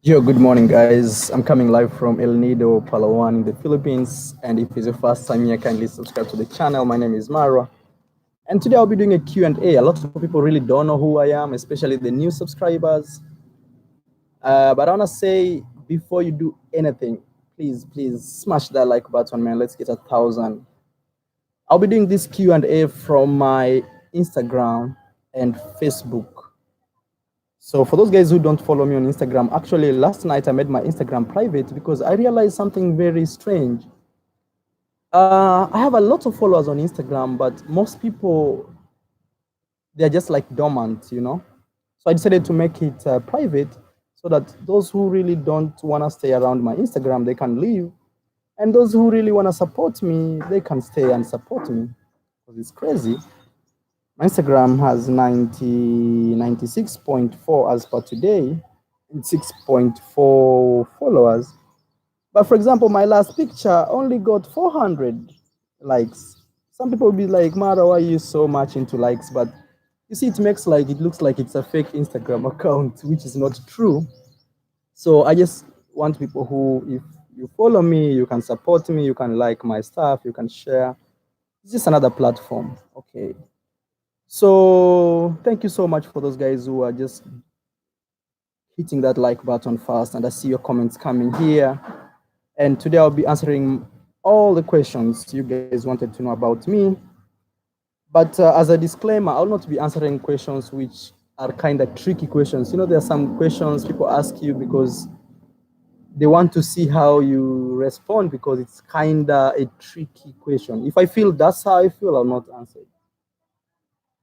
Yo, good morning, guys. I'm coming live from El Nido, Palawan, in the Philippines. And if it's your first time here, kindly subscribe to the channel. My name is Mara. And today I'll be doing a Q&A. A lot of people really don't know who I am, especially the new subscribers. But I want to say, before you do anything, please smash that like button, man. Let's get 1,000. I'll be doing this Q&A from my Instagram and Facebook. So for those guys who don't follow me on Instagram, actually last night I made my Instagram private because I realized something very strange. I have a lot of followers on Instagram, but most people, they're just like dormant, you know? So I decided to make it private so that those who really don't want to stay around my Instagram, they can leave. And those who really want to support me, they can stay and support me. Because it's crazy. My Instagram has 96.4 as per today, and 6.4 followers. But for example, my last picture only got 400 likes. Some people will be like, Mara, why are you so much into likes? But you see, it looks like it's a fake Instagram account, which is not true. So I just want people who, if you follow me, you can support me, you can like my stuff, you can share. It's just another platform. Okay. So thank you so much for those guys who are just hitting that like button fast, and I see your comments coming here. And today I'll be answering all the questions you guys wanted to know about me. But as a disclaimer, I'll not be answering questions which are kind of tricky questions. You know, there are some questions people ask you because they want to see how you respond, because it's kind of a tricky question. If I feel that's how I feel, I'll not answer it.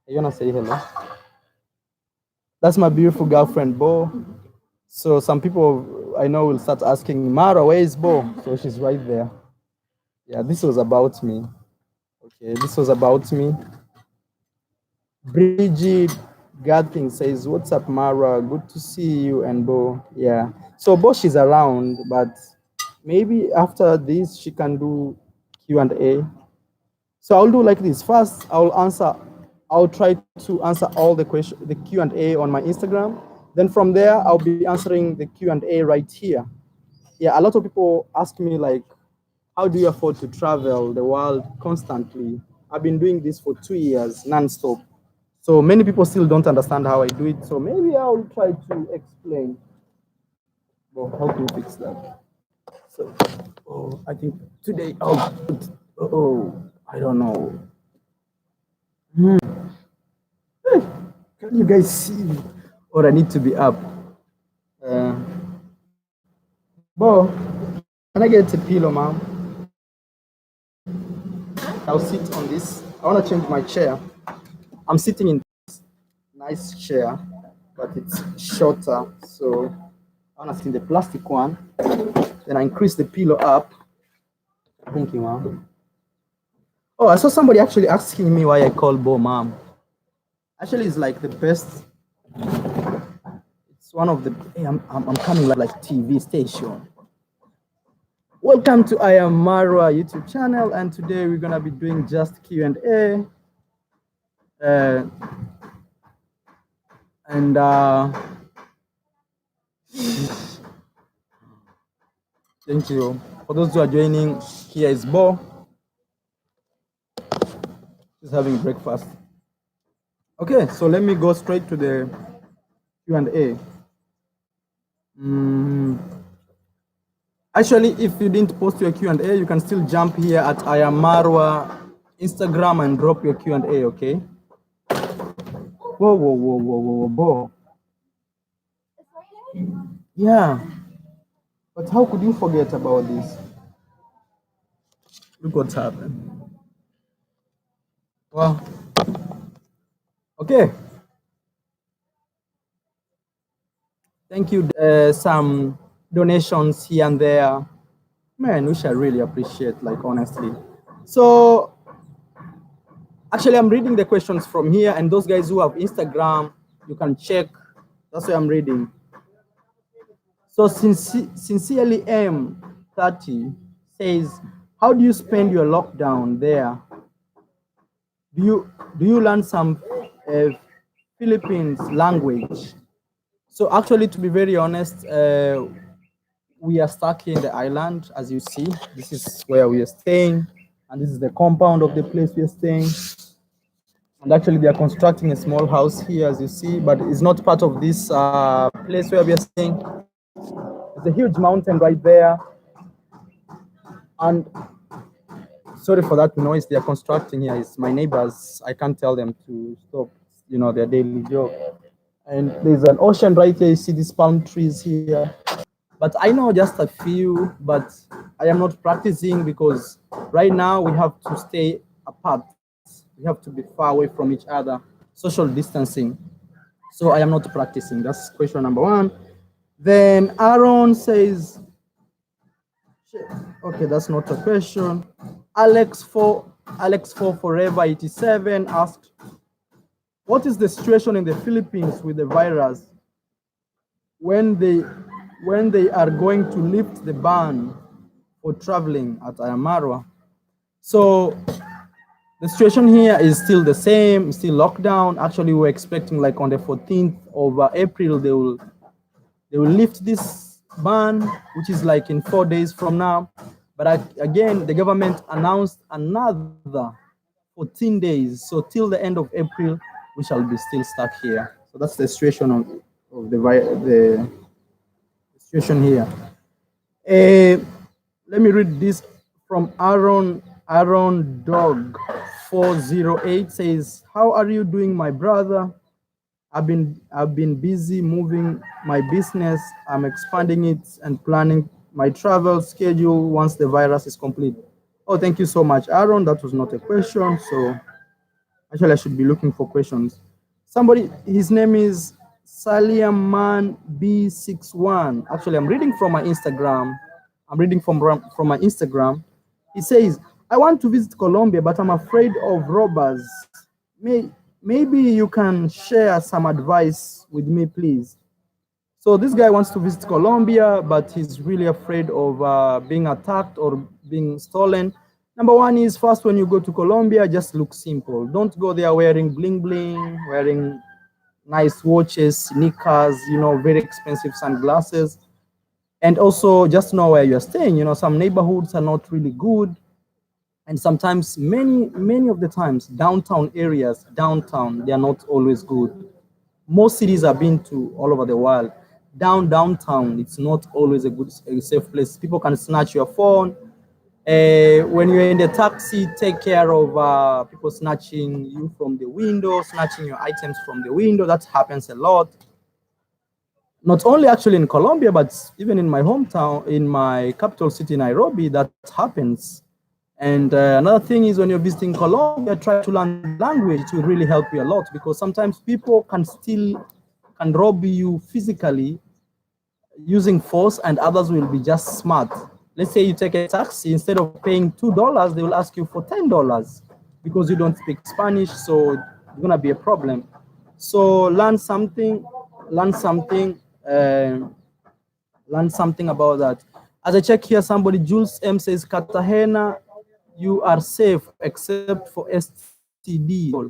You want to say hello? That's my beautiful girlfriend, Bo. So some people I know will start asking, Mara, where is Bo? So she's right there. Yeah, this was about me. Okay, this was about me. Bridget Gathing says, what's up, Mara? Good to see you and Bo. Yeah. So Bo, she's around, but maybe after this she can do Q&A. So I'll do like this. First, I'll try to answer all the Q&A on my Instagram. Then from there, I'll be answering the Q&A right here. Yeah, a lot of people ask me like, how do you afford to travel the world constantly? I've been doing this for 2 years, non-stop. So many people still don't understand how I do it. So maybe I'll try to explain. Well, how to fix that? So, I think today, I don't know. Can you guys see me? Or I need to be up? Bo, can I get a pillow, ma'am? I'll sit on this. I want to change my chair. I'm sitting in this nice chair, but it's shorter. So I want to sit in the plastic one. Then I increase the pillow up. Thank you, ma'am. Oh, I saw somebody actually asking me why I call Bo mom. Actually, it's like the best. It's one of the. Hey, I'm coming like TV station. Welcome to I Am Marwa YouTube channel, and today we're gonna be doing just Q&A. And thank you for those who are joining. Here is Bo. She's having breakfast. Okay, so let me go straight to the Q&A. Actually, if you didn't post your Q&A, you can still jump here at I Am Marwa Instagram and drop your Q&A, okay? Whoa. Yeah, but how could you forget about this? Look what's happened. Well, okay. Thank you. Some donations here and there. Man, which I really appreciate, like, honestly. So, actually, I'm reading the questions from here, and those guys who have Instagram, you can check. That's why I'm reading. So, sincerely M30 says, how do you spend your lockdown there? Do you learn some Philippines language? So actually, to be very honest, we are stuck here in the island. As you see, this is where we are staying, and this is the compound of the place we are staying. And actually, they are constructing a small house here, as you see, but it's not part of this place where we are staying. There's a huge mountain right there, and sorry for that noise they are constructing here. It's my neighbors. I can't tell them to stop, their daily job. And there's an ocean right here. You see these palm trees here. But I know just a few, but I am not practicing because right now we have to stay apart. We have to be far away from each other, social distancing. So I am not practicing. That's question number one. Then Aaron says, okay, that's not a question. Alex for Forever 87 asked, what is the situation in the Philippines with the virus when they are going to lift the ban for traveling at Ayamarwa? So the situation here is still the same, still lockdown. Actually, we're expecting like on the 14th of April they will lift this ban, which is like in 4 days from now. But again, the government announced another 14 days. So till the end of April, we shall be still stuck here. So that's the situation of the situation here. Let me read this from Aaron Dog 408 says, how are you doing, my brother? I've been busy moving my business. I'm expanding it and planning my travel schedule once the virus is complete. Oh, thank you so much, Aaron. That was not a question. So actually, I should be looking for questions. Somebody, his name is Saliaman B61. Actually, I'm reading from my Instagram. I'm reading from my Instagram. He says, I want to visit Colombia, but I'm afraid of robbers. Maybe you can share some advice with me, please. So this guy wants to visit Colombia, but he's really afraid of being attacked or being stolen. Number one is, first, when you go to Colombia, just look simple. Don't go there wearing bling bling, wearing nice watches, sneakers, very expensive sunglasses. And also just know where you're staying. Some neighborhoods are not really good. And sometimes, many of the times, downtown areas, they are not always good. Most cities I've been to all over the world, downtown, it's not always a safe place. People can snatch your phone. When you're in the taxi, take care of people snatching you from the window, snatching your items from the window. That happens a lot. Not only actually in Colombia, but even in my hometown, in my capital city, Nairobi, that happens. And another thing is, when you're visiting Colombia, try to learn the language. It will really help you a lot, because sometimes people can rob you physically using force, and others will be just smart. Let's say you take a taxi, instead of paying $2, they will ask you for $10 because you don't speak Spanish, so it's gonna be a problem. So learn something about that. As I check here, somebody, Jules M says, Cartagena, you are safe except for STD.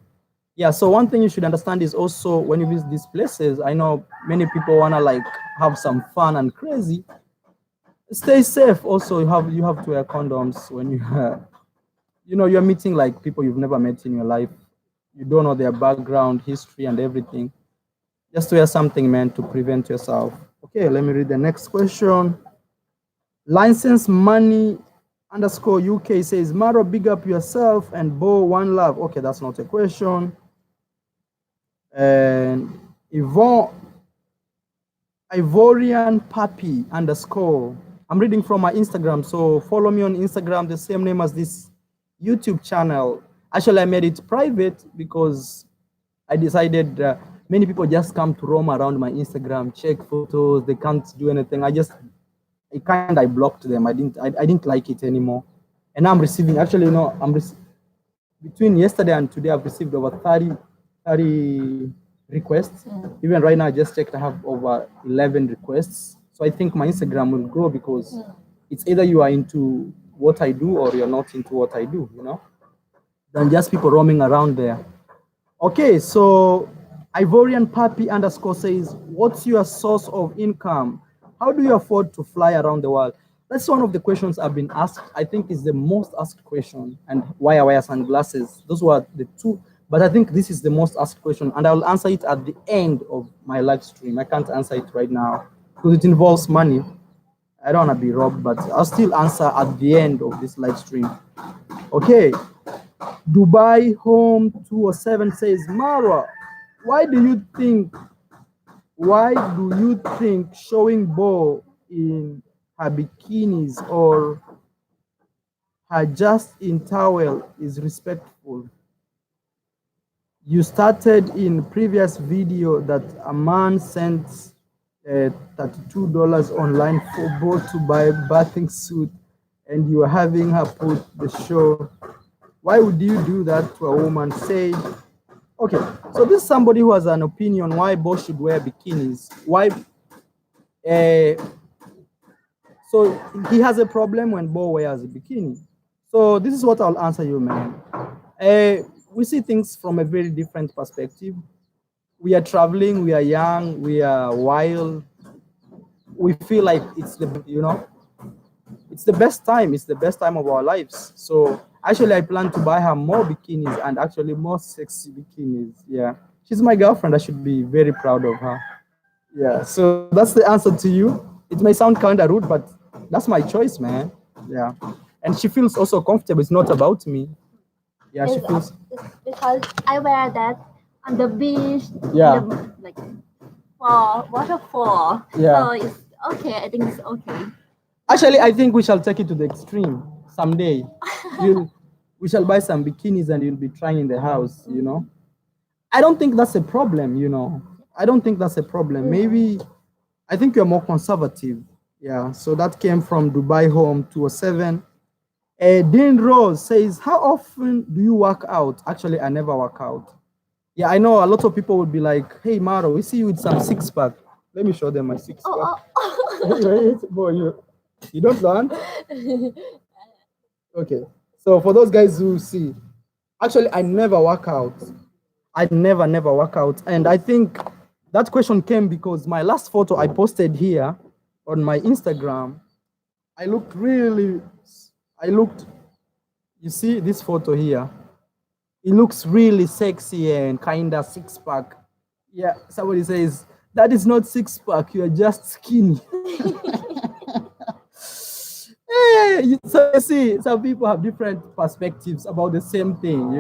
Yeah, so one thing you should understand is also, when you visit these places, I know many people wanna like have some fun and crazy. Stay safe. Also, you have to wear condoms when you're meeting like people you've never met in your life. You don't know their background, history, and everything. Just wear something, man, to prevent yourself. Okay, let me read the next question. License money underscore UK says, Maro, big up yourself, and Bo, one love. Okay, that's not a question. And Ivorian Papi underscore. I'm reading from my Instagram, so follow me on Instagram, the same name as this YouTube channel. Actually, I made it private because I decided many people just come to roam around my Instagram, check photos, they can't do anything. I blocked them. I didn't like it anymore. And I'm receiving, actually, between yesterday and today, I've received over 30 requests. Even right now, I just checked, I have over 11 requests. So I think my Instagram will grow, because it's either you are into what I do or you're not into what I do, than just people roaming around there. Okay, so Ivorian Pappy underscore says, what's your source of income? How do you afford to fly around the world? That's one of the questions I've been asked. I think is the most asked question. And why I wear sunglasses. Those were the two. But I think this is the most asked question. And I will answer it at the end of my live stream. I can't answer it right now because it involves money. I don't want to be robbed, but I'll still answer at the end of this live stream. Okay. Dubai Home 207 says, Marwa, why do you think showing Bo in her bikinis or her just in towel is respectful? You stated in previous video that a man sent $32 online for Bo to buy a bathing suit and you are having her put the show. Why would you do that to a woman? Say, okay, so this is somebody who has an opinion why Bo should wear bikinis. Why? So he has a problem when Bo wears a bikini. So this is what I'll answer you, man. We see things from a very different perspective. We are traveling, we are young, we are wild. We feel like it's it's the best time. It's the best time of our lives. So actually, I plan to buy her more bikinis and actually more sexy bikinis. Yeah, she's my girlfriend. I should be very proud of her. Yeah, so that's the answer to you. It may sound kind of rude, but that's my choice, man. Yeah, and she feels also comfortable. It's not about me. Yeah, she feels. Because I wear that on the beach. Yeah. Like for waterfall. Yeah. So it's okay. I think it's okay. Actually, I think we shall take it to the extreme someday. We shall buy some bikinis and you'll be trying in the house. I don't think that's a problem. I don't think that's a problem. Maybe I think you're more conservative. Yeah. So that came from Dubai Home 207. Dean Rose says, how often do you work out? Actually, I never work out. Yeah, I know a lot of people would be like, hey, Maro, we see you with some six pack. Let me show them my six pack. Wait, boy, you don't learn? Okay. So for those guys who see, actually, I never work out. I never work out. And I think that question came because my last photo I posted here on my Instagram, you see this photo here? It looks really sexy and kind of six pack. Yeah, somebody says, that is not six pack, you are just skinny. Hey, so you see, some people have different perspectives about the same thing.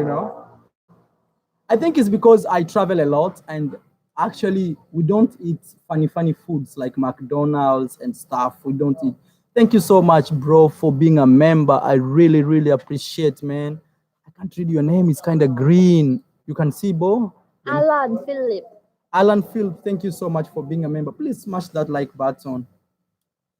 I think it's because I travel a lot and actually we don't eat funny foods like McDonald's and stuff. We don't eat. Thank you so much, bro, for being a member. I really appreciate, man. I can't read your name. It's kind of green. You can see, Bo? Alan Philip. Alan Phil, thank you so much for being a member. Please smash that like button.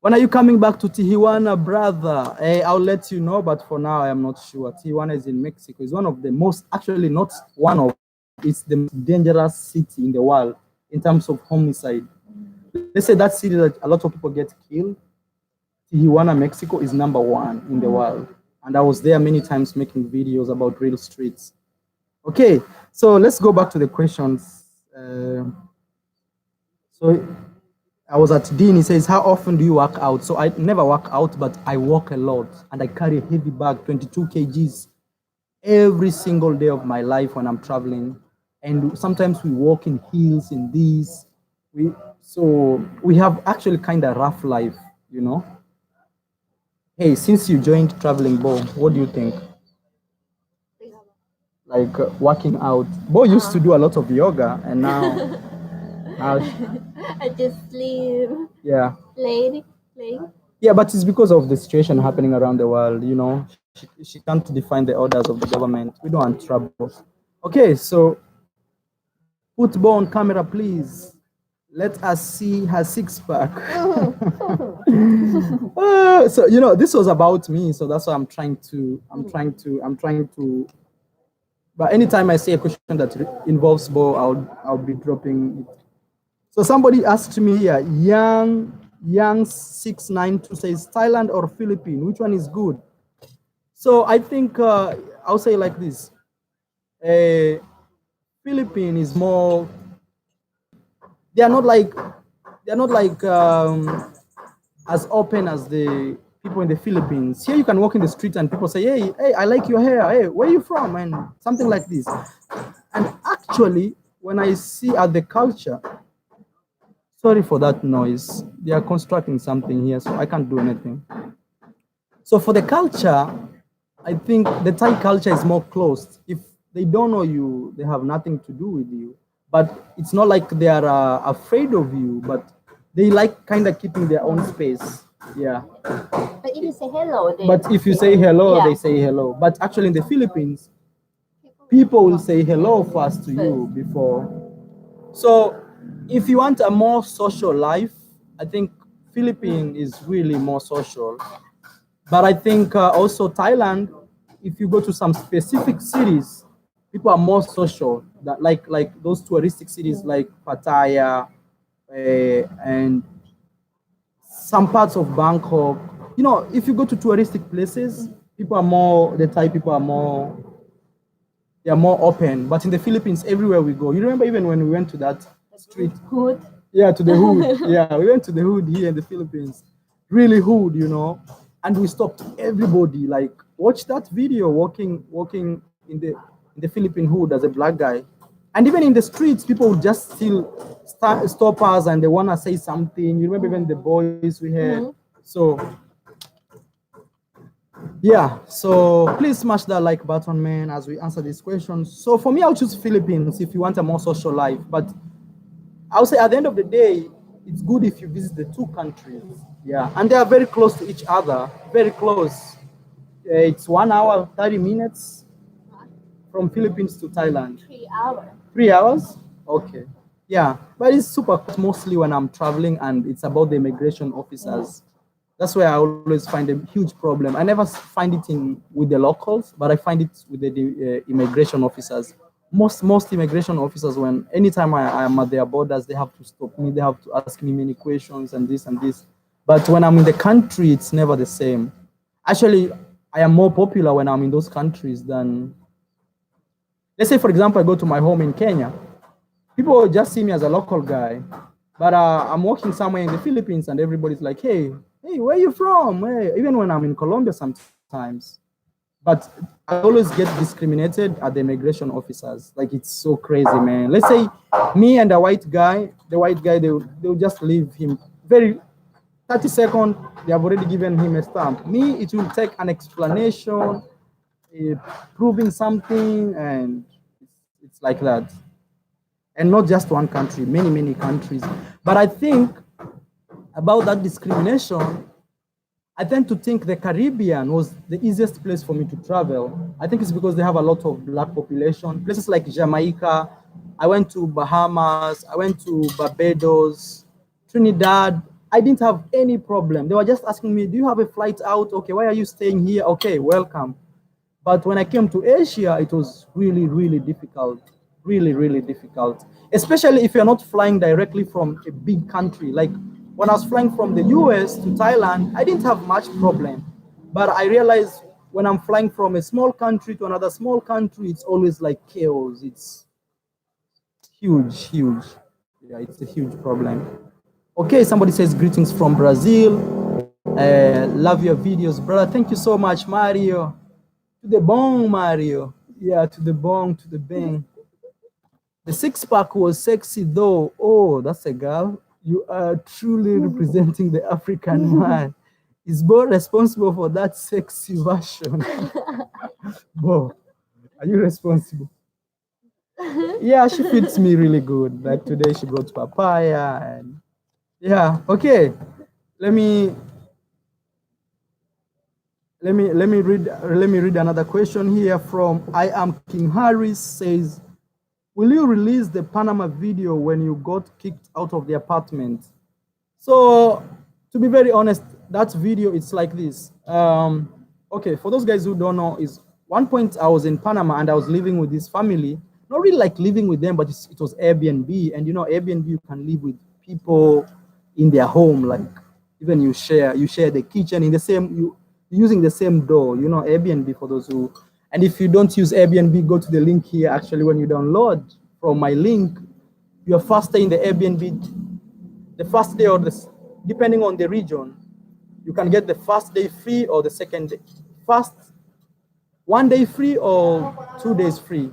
When are you coming back to Tijuana, brother? I'll let you know, but for now, I am not sure. Tijuana is in Mexico. It's one of the most, actually not one of, it's the most dangerous city in the world in terms of homicide. Let's say that city that a lot of people get killed. Tijuana, Mexico is number one in the world. And I was there many times making videos about real streets. Okay, so let's go back to the questions. So I was at Dean, he says, how often do you work out? So I never work out, but I walk a lot and I carry a heavy bag, 22 kgs, every single day of my life when I'm traveling. And sometimes we walk in hills in these. So we have actually kind of rough life. Hey, since you joined Traveling Bo, what do you think? Like working out. Bo used to do a lot of yoga and now I just sleep. Yeah. Playing. Yeah, but it's because of the situation happening around the world. She can't define the orders of the government. We don't want trouble. Okay, so put Bo on camera, please. Let us see her six pack. So this was about me, so that's why I'm trying to. But anytime I see a question that involves Bo, I'll be dropping it. So somebody asked me here, Young692 says Thailand or Philippines, which one is good? So I think I'll say like this. Philippines is more they are not like as open as the people in the Philippines. Here you can walk in the street and people say, hey, I like your hair. Hey, where are you from? And something like this. And actually, when I see at the culture, sorry for that noise. They are constructing something here, so I can't do anything. So for the culture, I think the Thai culture is more closed. If they don't know you, they have nothing to do with you. But it's not like they are afraid of you, but they like kind of keeping their own space. Yeah. But if you say hello, But if you say hello, they say hello. But actually in the Philippines, people will say hello first to you before. So if you want a more social life, I think Philippines is really more social. But I think also Thailand, if you go to some specific cities, people are more social. That like those touristic cities like Pattaya and some parts of Bangkok. You know, if you go to touristic places, people are more. The Thai people are more. They are more open. But in the Philippines, everywhere we go, you remember even when we went to that street, hood. yeah, to the hood. Yeah, we went to the hood here in the Philippines. Really hood, you know. And we stopped everybody. Like, watch that video walking in the Philippine hood as a black guy. And even in the streets, people would just still stop us and they wanna say something. You remember even the boys we had. So yeah, so please smash that like button, man, as we answer these questions. So for me, I'll choose Philippines if you want a more social life. But I'll say at the end of the day, it's good if you visit the two countries. Yeah, and they are very close to each other, very close. It's 1 hour, 30 minutes from Philippines to Thailand. 3 hours. 3 hours? Okay. Yeah, but it's super close mostly when I'm traveling and it's about the immigration officers. That's where I always find a huge problem. I never find it in with the locals, but I find it with the immigration officers. Most immigration officers, when anytime I am at their borders, they have to stop me. They have to ask me many questions and this and this. But when I'm in the country, it's never the same. Actually, I am more popular when I'm in those countries than, let's say, for example, I go to my home in Kenya. People just see me as a local guy, but I'm working somewhere in the Philippines and everybody's like, hey, where are you from? Hey, even when I'm in Colombia sometimes. But I always get discriminated at the immigration officers. Like, it's so crazy, man. Let's say me and a white guy, they'll just leave him very 30 seconds, they have already given him a stamp. Me, it will take an explanation, proving something, and it's like that. And not just one country, many countries. But I think about that discrimination, I tend to think the Caribbean was the easiest place for me to travel. I think it's because they have a lot of black population. Places like Jamaica, I went to Bahamas, I went to Barbados, Trinidad. I didn't have any problem. They were just asking me, do you have a flight out? Okay, why are you staying here? Okay, welcome. But when I came to Asia, it was really difficult. Really difficult. Especially if you're not flying directly from a big country. Like when I was flying from the US to Thailand, I didn't have much problem. But I realized when I'm flying from a small country to another small country, it's always like chaos. It's huge. Yeah, it's a huge problem. Okay, somebody says greetings from Brazil. Love your videos, brother. Thank you so much, Mario. To the bone, Mario. Yeah, to the bone, to the bang. The six pack was sexy though. Oh, that's a girl. You are truly representing the African man. Is Bo responsible for that sexy version? Bo, are you responsible? Yeah, she fits me really good. Like today she brought papaya and yeah, okay. Let me read another question here from I am King Harris says, will you release the Panama video when you got kicked out of the apartment? So to be very honest, that video, it's like this. Okay, for those guys who don't know, is one point I was in Panama and I was living with this family. Not really like living with them, but it was Airbnb. And you know, Airbnb, you can live with people in their home. Like even you share the kitchen in the same, using the same door, you know, Airbnb for those who, and if you don't use Airbnb, go to the link here. Actually, when you download from my link, your first stay in the Airbnb, the first day or depending on the region, you can get the first day free or the second day. First, 1 day free or 2 days free,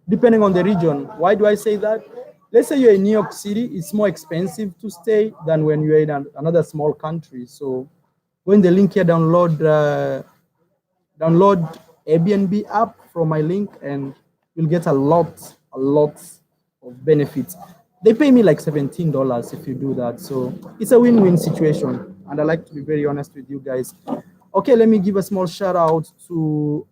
depending on the region. Why do I say that? Let's say you're in New York City, it's more expensive to stay than when you're in another small country. So go in the link here, download Airbnb app from my link, and you'll get a lot of benefits. They pay me like $17 if you do that. So it's a win-win situation. And I like to be very honest with you guys. Okay, let me give a small shout out to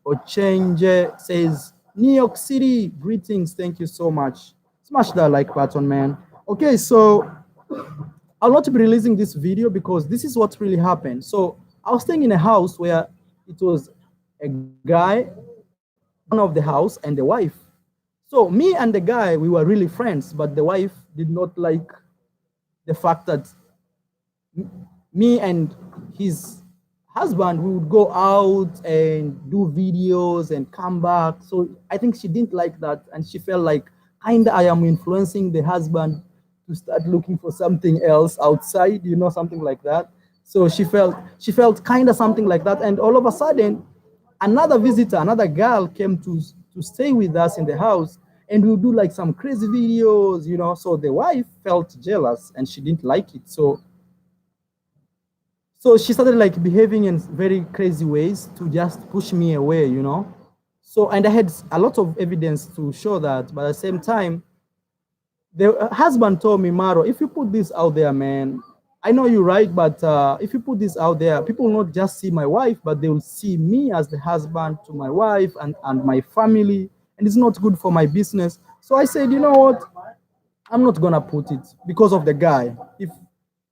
Ochenje. Says, New York City, greetings. Thank you so much. Smash that like button, man. Okay, so I'll not be releasing this video because this is what really happened. So I was staying in a house where it was a guy, one of the house, and the wife. So me and the guy, we were really friends, but the wife did not like the fact that me and his husband, we would go out and do videos and come back. So I think she didn't like that, and she felt like kinda I am influencing the husband to start looking for something else outside, you know, something like that. So she felt kinda something like that, and all of a sudden, another visitor, another girl came to stay with us in the house, and we'll do like some crazy videos, you know. So the wife felt jealous and she didn't like it. So she started like behaving in very crazy ways to just push me away, you know. So, and I had a lot of evidence to show that, but at the same time, the husband told me, Maro, if you put this out there, man, I know you're right, but if you put this out there, people will not just see my wife, but they will see me as the husband to my wife and my family, and it's not good for my business. So I said, you know what? I'm not gonna put it because of the guy.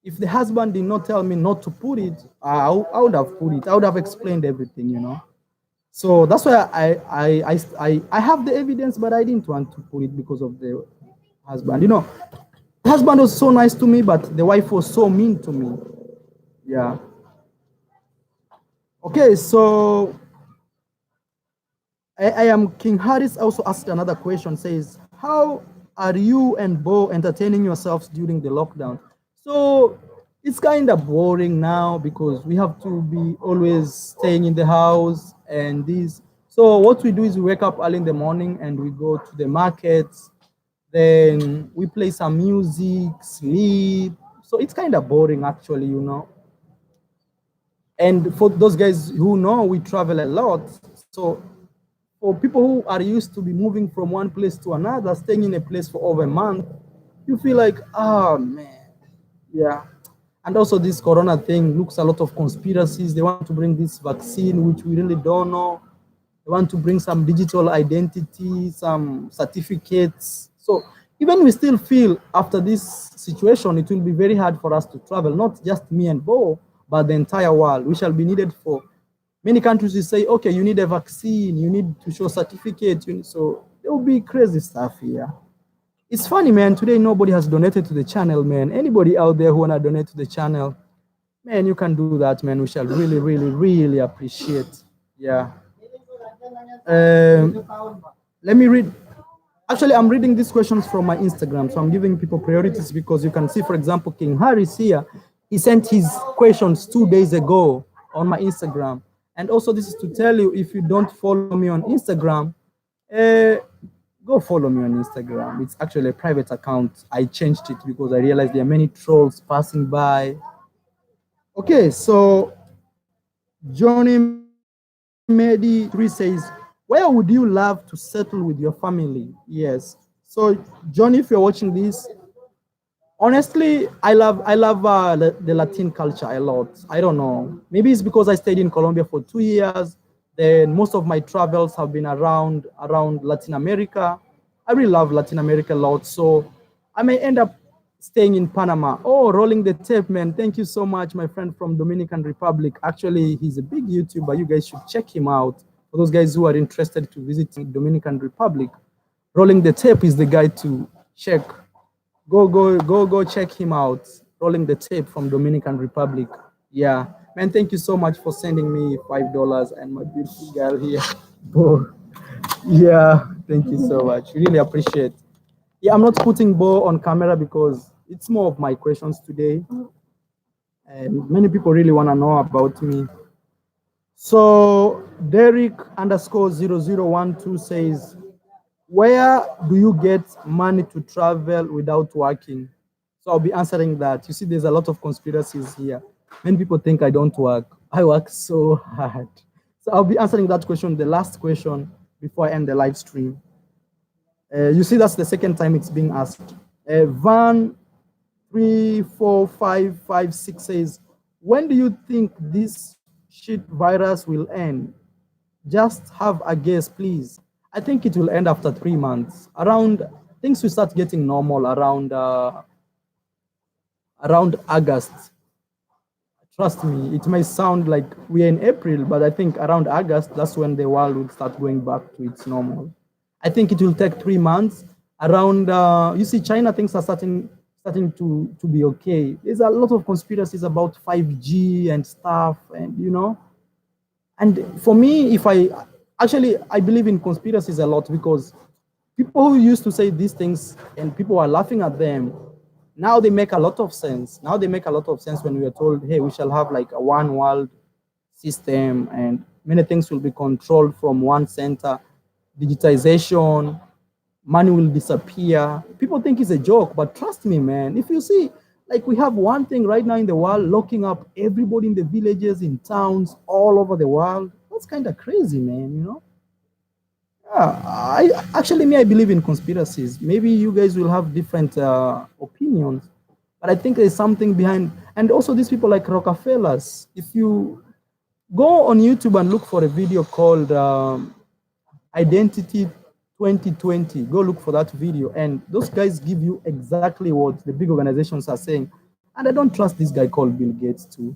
If the husband did not tell me not to put it, I would have put it. I would have explained everything, you know. So that's why I have the evidence, but I didn't want to put it because of the husband. You know, the husband was so nice to me, but the wife was so mean to me. Yeah. Okay, so I am King Harris also asked another question, says, how are you and Bo entertaining yourselves during the lockdown? So it's kind of boring now because we have to be always staying in the house and this. So what we do is we wake up early in the morning and we go to the markets. Then we play some music, sleep. So it's kind of boring actually, you know. And for those guys who know, we travel a lot. So for people who are used to be moving from one place to another, staying in a place for over a month, you feel like, oh man, yeah. And also this corona thing looks a lot of conspiracies. They want to bring this vaccine, which we really don't know. They want to bring some digital identity, some certificates. So even we still feel after this situation, it will be very hard for us to travel, not just me and Bo, but the entire world. We shall be needed for many countries. You say, okay, you need a vaccine, you need to show certificate. So there will be crazy stuff here. It's funny, man. Today, nobody has donated to the channel, man. Anybody out there who want to donate to the channel, man, you can do that, man. We shall really, really, really appreciate. Yeah. Let me read. Actually, I'm reading these questions from my Instagram, so I'm giving people priorities because you can see, for example, King Harris here. He sent his questions 2 days ago on my Instagram. And also, this is to tell you, if you don't follow me on Instagram, go follow me on Instagram. It's actually a private account. I changed it because I realized there are many trolls passing by. Okay, so Johnny Medi 3 says, where would you love to settle with your family? Yes. So Johnny, if you're watching this, honestly, I love the Latin culture a lot. I don't know. Maybe it's because I stayed in Colombia for 2 years. Then most of my travels have been around Latin America. I really love Latin America a lot. So I may end up staying in Panama. Oh, rolling the tape, man. Thank you so much, my friend from Dominican Republic. Actually, he's a big YouTuber. You guys should check him out. For those guys who are interested to visit Dominican Republic, rolling the tape is the guy to check. Go check him out. Rolling the tape from Dominican Republic. Yeah, man, thank you so much for sending me $5 and my beautiful girl here. Oh, yeah, thank you so much. Really appreciate. Yeah, I'm not putting Bo on camera because it's more of my questions today. And many people really want to know about me. So Derek underscore 0012 says, where do you get money to travel without working? So I'll be answering that. You see, there's a lot of conspiracies here. Many people think I don't work. I work so hard. So I'll be answering that question, the last question, before I end the live stream. You see, that's the second time it's being asked. Van 34556 says, when do you think this shit virus will end? Just have a guess, please. I think it will end after 3 months. Around things will start getting normal around August. Trust me, it may sound like we're in April, but I think around August, that's when the world will start going back to its normal. I think it will take 3 months. Around, you see, China things are starting to be okay. There's a lot of conspiracies about 5G and stuff, and and for me, if I believe in conspiracies a lot because people who used to say these things and people are laughing at them, now they make a lot of sense. Now they make a lot of sense when we are told, hey, we shall have like a one world system and many things will be controlled from one center, digitization, money will disappear. People think it's a joke, but trust me, man, if you see, like we have one thing right now in the world locking up everybody in the villages, in towns, all over the world. That's kind of crazy, man. Yeah, I believe in conspiracies. Maybe you guys will have different opinions, but I think there's something behind. And also, these people like Rockefellers. If you go on YouTube and look for a video called Identity 2020, go look for that video. And those guys give you exactly what the big organizations are saying. And I don't trust this guy called Bill Gates too.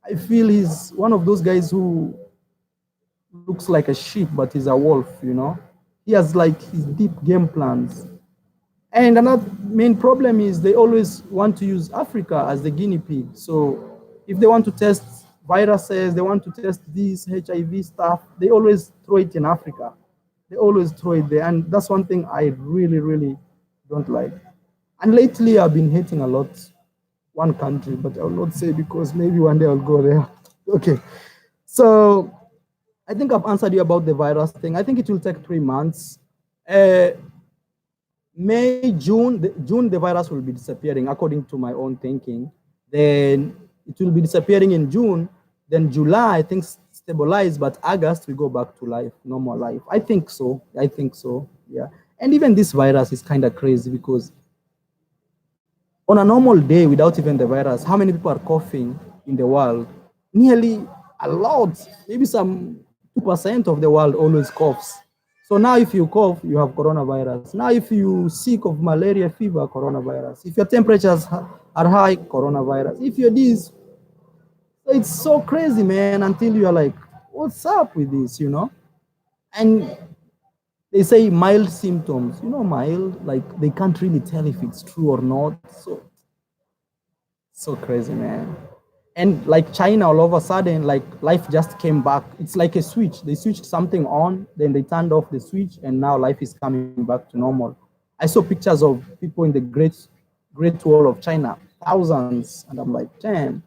I feel he's one of those guys who looks like a sheep, but he's a wolf. He has like his deep game plans. And another main problem is they always want to use Africa as the guinea pig. So if they want to test viruses, they want to test this HIV stuff, they always throw it in Africa. They always throw it there. And that's one thing I really, really don't like. And lately I've been hating a lot one country, but I will not say because maybe one day I'll go there. Okay. So I think I've answered you about the virus thing. I think it will take 3 months. May, June, the virus will be disappearing according to my own thinking. Then it will be disappearing in June. Then July, things stabilize, but August we go back to life, normal life. I think so. Yeah. And even this virus is kind of crazy because on a normal day without even the virus, how many people are coughing in the world? Nearly a lot. Maybe some 2% of the world always coughs. So now if you cough, you have coronavirus. Now if you sick of malaria fever, coronavirus. If your temperatures are high, coronavirus. If you're this, so it's so crazy, man, until you're like, what's up with this? And they say mild symptoms, mild, like they can't really tell if it's true or not. So crazy, man. And like China, all of a sudden, like life just came back. It's like a switch. They switched something on, then they turned off the switch, and now life is coming back to normal. I saw pictures of people in the Great Wall of China, thousands, and I'm like, damn,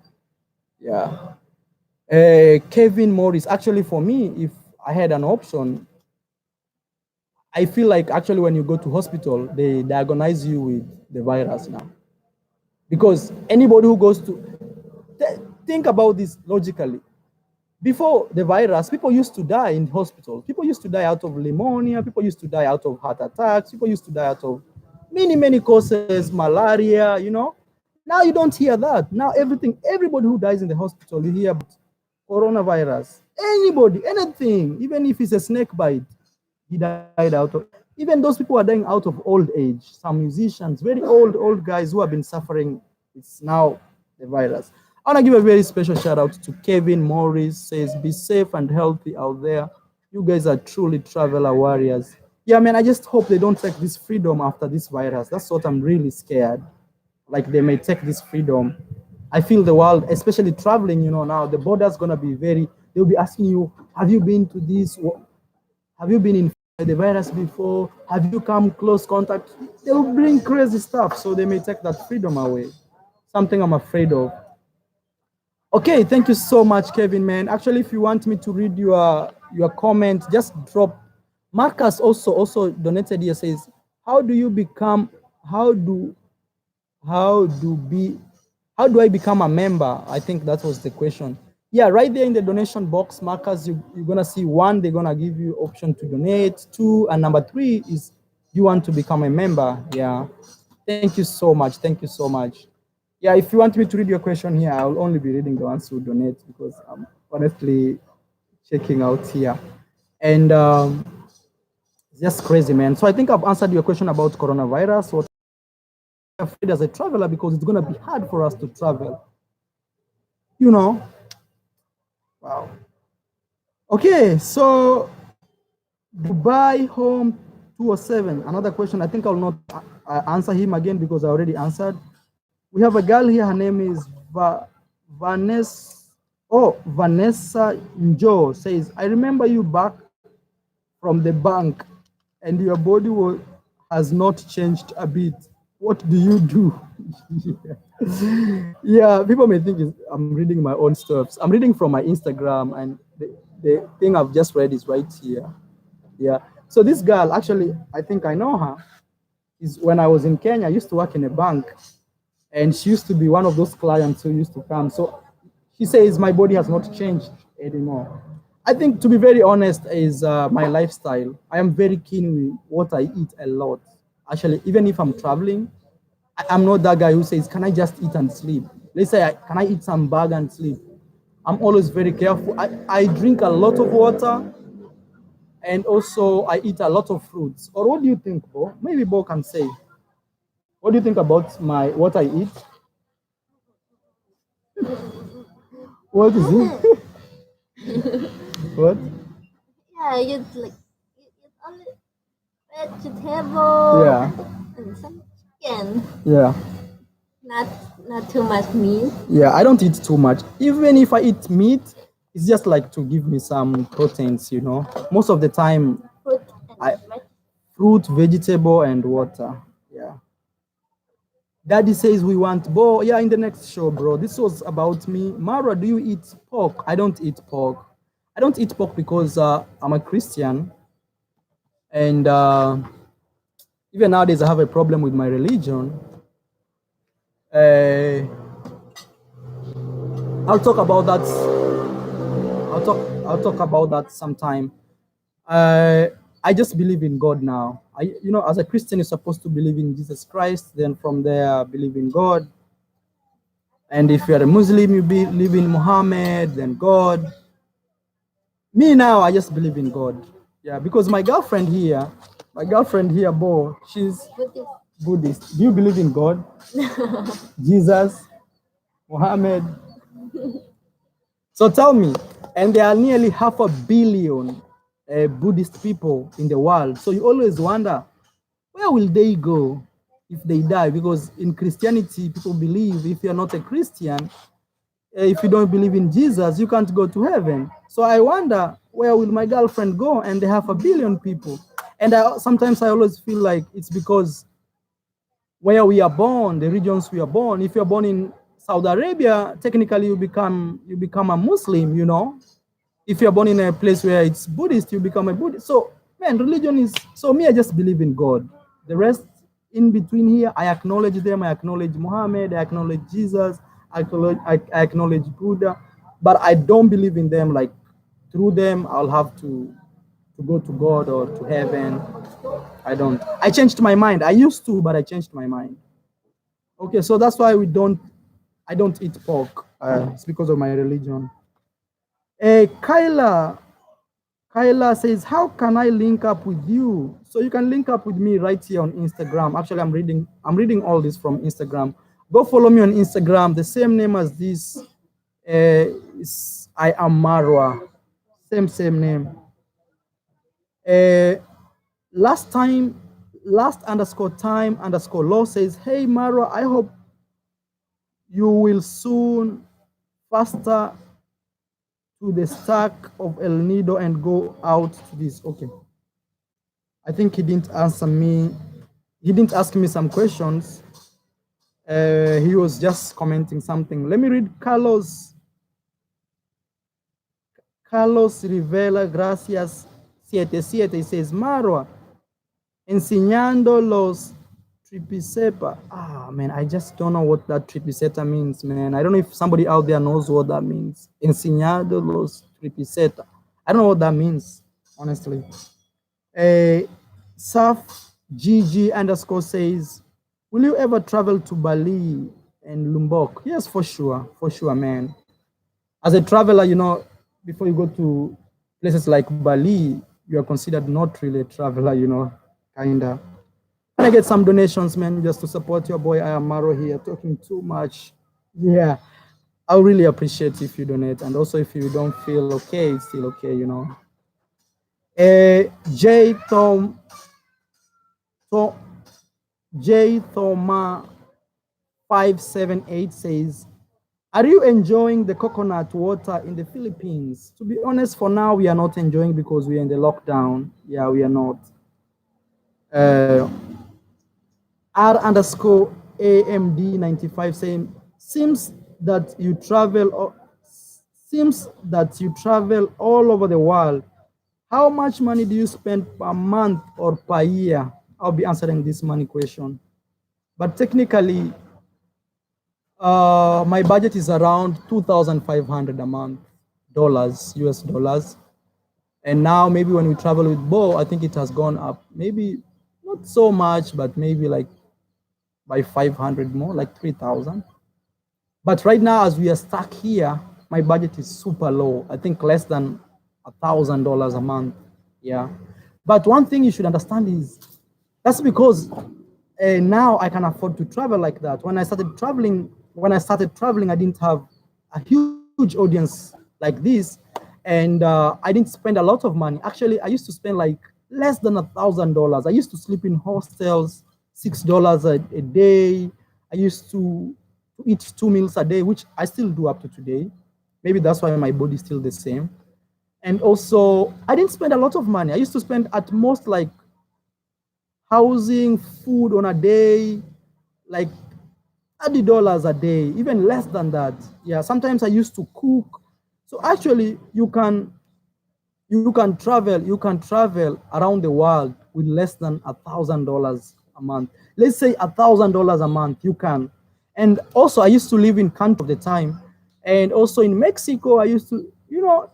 yeah. Kevin Morris, actually, for me, if I had an option, I feel like actually when you go to hospital, they diagnose you with the virus now. Because anybody who goes to, think about this logically. Before the virus, people used to die in hospitals. People used to die out of pneumonia. People used to die out of heart attacks. People used to die out of many causes, malaria. Now you don't hear that. Now everybody who dies in the hospital, you hear about coronavirus. Anybody, anything, even if it's a snake bite, he died out of. Even those people are dying out of old age. Some musicians, very old guys who have been suffering. It's now the virus. I want to give a very special shout out to Kevin Morris. Says, be safe and healthy out there. You guys are truly traveler warriors. Yeah, man, I just hope they don't take this freedom after this virus. That's what I'm really scared. Like they may take this freedom. I feel the world, especially traveling, now the border's going to be they'll be asking you, have you been to this? Have you been in the virus before? Have you come close contact? They will bring crazy stuff, so they may take that freedom away. Something I'm afraid of. Okay, thank you so much, Kevin, man. Actually, if you want me to read your comment, just drop. Marcus also donated here, says, how do you become how do how do be how do I become a member? I think that was the question. Yeah, right there in the donation box, Marcus, you're gonna see one, they're gonna give you option to donate. Two, and number three is you want to become a member. Yeah. Thank you so much. Thank you so much. Yeah, if you want me to read your question here, I'll only be reading the ones who donate because I'm honestly checking out here. And it's just crazy, man. So I think I've answered your question about coronavirus. What I'm afraid as a traveler because it's gonna be hard for us to travel. You know. Wow. Okay, so Dubai Home 207. Another question. I think I'll not answer him again because I already answered. We have a girl here. Her name is Vanessa. Oh, Vanessa Njo says, I remember you back from the bank and your body has not changed a bit. What do you do? Yeah, people may think I'm reading my own stuff. I'm reading from my Instagram, and the thing I've just read is right here. Yeah. So this girl, actually, I think I know her. Is when I was in Kenya, I used to work in a bank, and she used to be one of those clients who used to come. So she says my body has not changed anymore. I think, to be very honest, is my lifestyle. I am very keen with what I eat a lot. Actually, even if I'm traveling, I'm not that guy who says, can I just eat and sleep? Let's say, can I eat some burger and sleep? I'm always very careful. I drink a lot of water, and also I eat a lot of fruits. Or what do you think, Bo? Maybe Bo can say. What do you think about what I eat? What is it? What? Yeah, you like you eat only vegetable. Yeah. And some chicken. Yeah. Not not too much meat. Yeah, I don't eat too much. Even if I eat meat, it's just like to give me some proteins, you know. Most of the time, Fruit I and veg. fruit, vegetable, and water. Yeah. Daddy says we want Bo. Yeah, in the next show, bro. This was about me. Mara, do you eat pork? I don't eat pork. I don't eat pork because I'm a Christian, and even nowadays I have a problem with my religion. Uh, I'll talk about that. I'll talk about that sometime. Uh, I just believe in God now. As a Christian, you're supposed to believe in Jesus Christ. Then from there, believe in God. And if you're a Muslim, you believe in Muhammad, then God. Me now, I just believe in God. Yeah, because my girlfriend here, Bo, she's Buddhist. Do you believe in God? Jesus, Muhammad? So tell me, and there are nearly 500,000,000 Buddhist people in the world. So you always wonder, where will they go if they die? Because in Christianity, people believe if you're not a Christian, if you don't believe in Jesus, you can't go to heaven. So I wonder, where will my girlfriend go? And they have 1,000,000,000 people. And sometimes I always feel like it's because where we are born, the regions we are born. If you're born in Saudi Arabia, technically you become a Muslim, you know. If you're born in a place where it's Buddhist, you become a Buddhist. So man, religion is so me, I just believe in God. The rest in between here, I acknowledge them, I acknowledge Muhammad, I acknowledge Jesus, I acknowledge Buddha, but I don't believe in them like through them I'll have to go to God or to heaven. I don't. I changed my mind. I used to, but I changed my mind. Okay, so that's why I don't eat pork. It's because of my religion. Kyla says, how can I link up with you? So you can link up with me right here on Instagram. Actually, I'm reading all this from Instagram. Go follow me on Instagram. The same name as this. I am Marwa. Same name. Last _time_law says, hey Marwa, I hope you will soon faster to the stack of El Nido and go out to this. Okay. I think he didn't answer me. He didn't ask me some questions. He was just commenting something. Let me read Carlos. Carlos Rivera, gracias. 77. He says, Marwa, enseñando los tripicepa. Ah, man, I just don't know what that tripiceta means, man. I don't know if somebody out there knows what that means. Enseñando los tripiceta. I don't know what that means, honestly. Saf GG underscore says, will you ever travel to Bali and Lombok? Yes, for sure, man. As a traveler, you know, before you go to places like Bali, you are considered not really a traveler, you know, kinda. Can I get some donations, man, just to support your boy? I am Maro here, talking too much. Yeah, I'll really appreciate if you donate. And also, if you don't feel okay, it's still okay, you know. J. Thoma 578 says, are you enjoying the coconut water in the Philippines? To be honest, for now, we are not enjoying because we are in the lockdown. Yeah, we are not. R underscore AMD 95 saying, seems that you travel all over the world. How much money do you spend per month or per year? I'll be answering this money question. But technically, my budget is around 2,500 a month, US dollars. And now maybe when we travel with Bo, I think it has gone up. Maybe not so much, but maybe like by 500 more, like 3,000. But right now, as we are stuck here, my budget is super low. I think less than $1,000 a month. Yeah. But one thing you should understand is that's because now I can afford to travel like that. When I started traveling, I didn't have a huge audience like this, and I didn't spend a lot of money. Actually, I used to spend like less than $1,000. I used to sleep in hostels, $6 a day. I used to eat 2 meals a day, which I still do up to today. Maybe that's why my body is still the same. And also, I didn't spend a lot of money. I used to spend at most like housing, food on a day, like $30 a day, even less than that. Yeah, sometimes I used to cook. So actually, you can travel around the world with less than $1,000 a month. Let's say $1,000 a month, you can. And also, I used to live in country at the time, and also in Mexico, I used to, you know,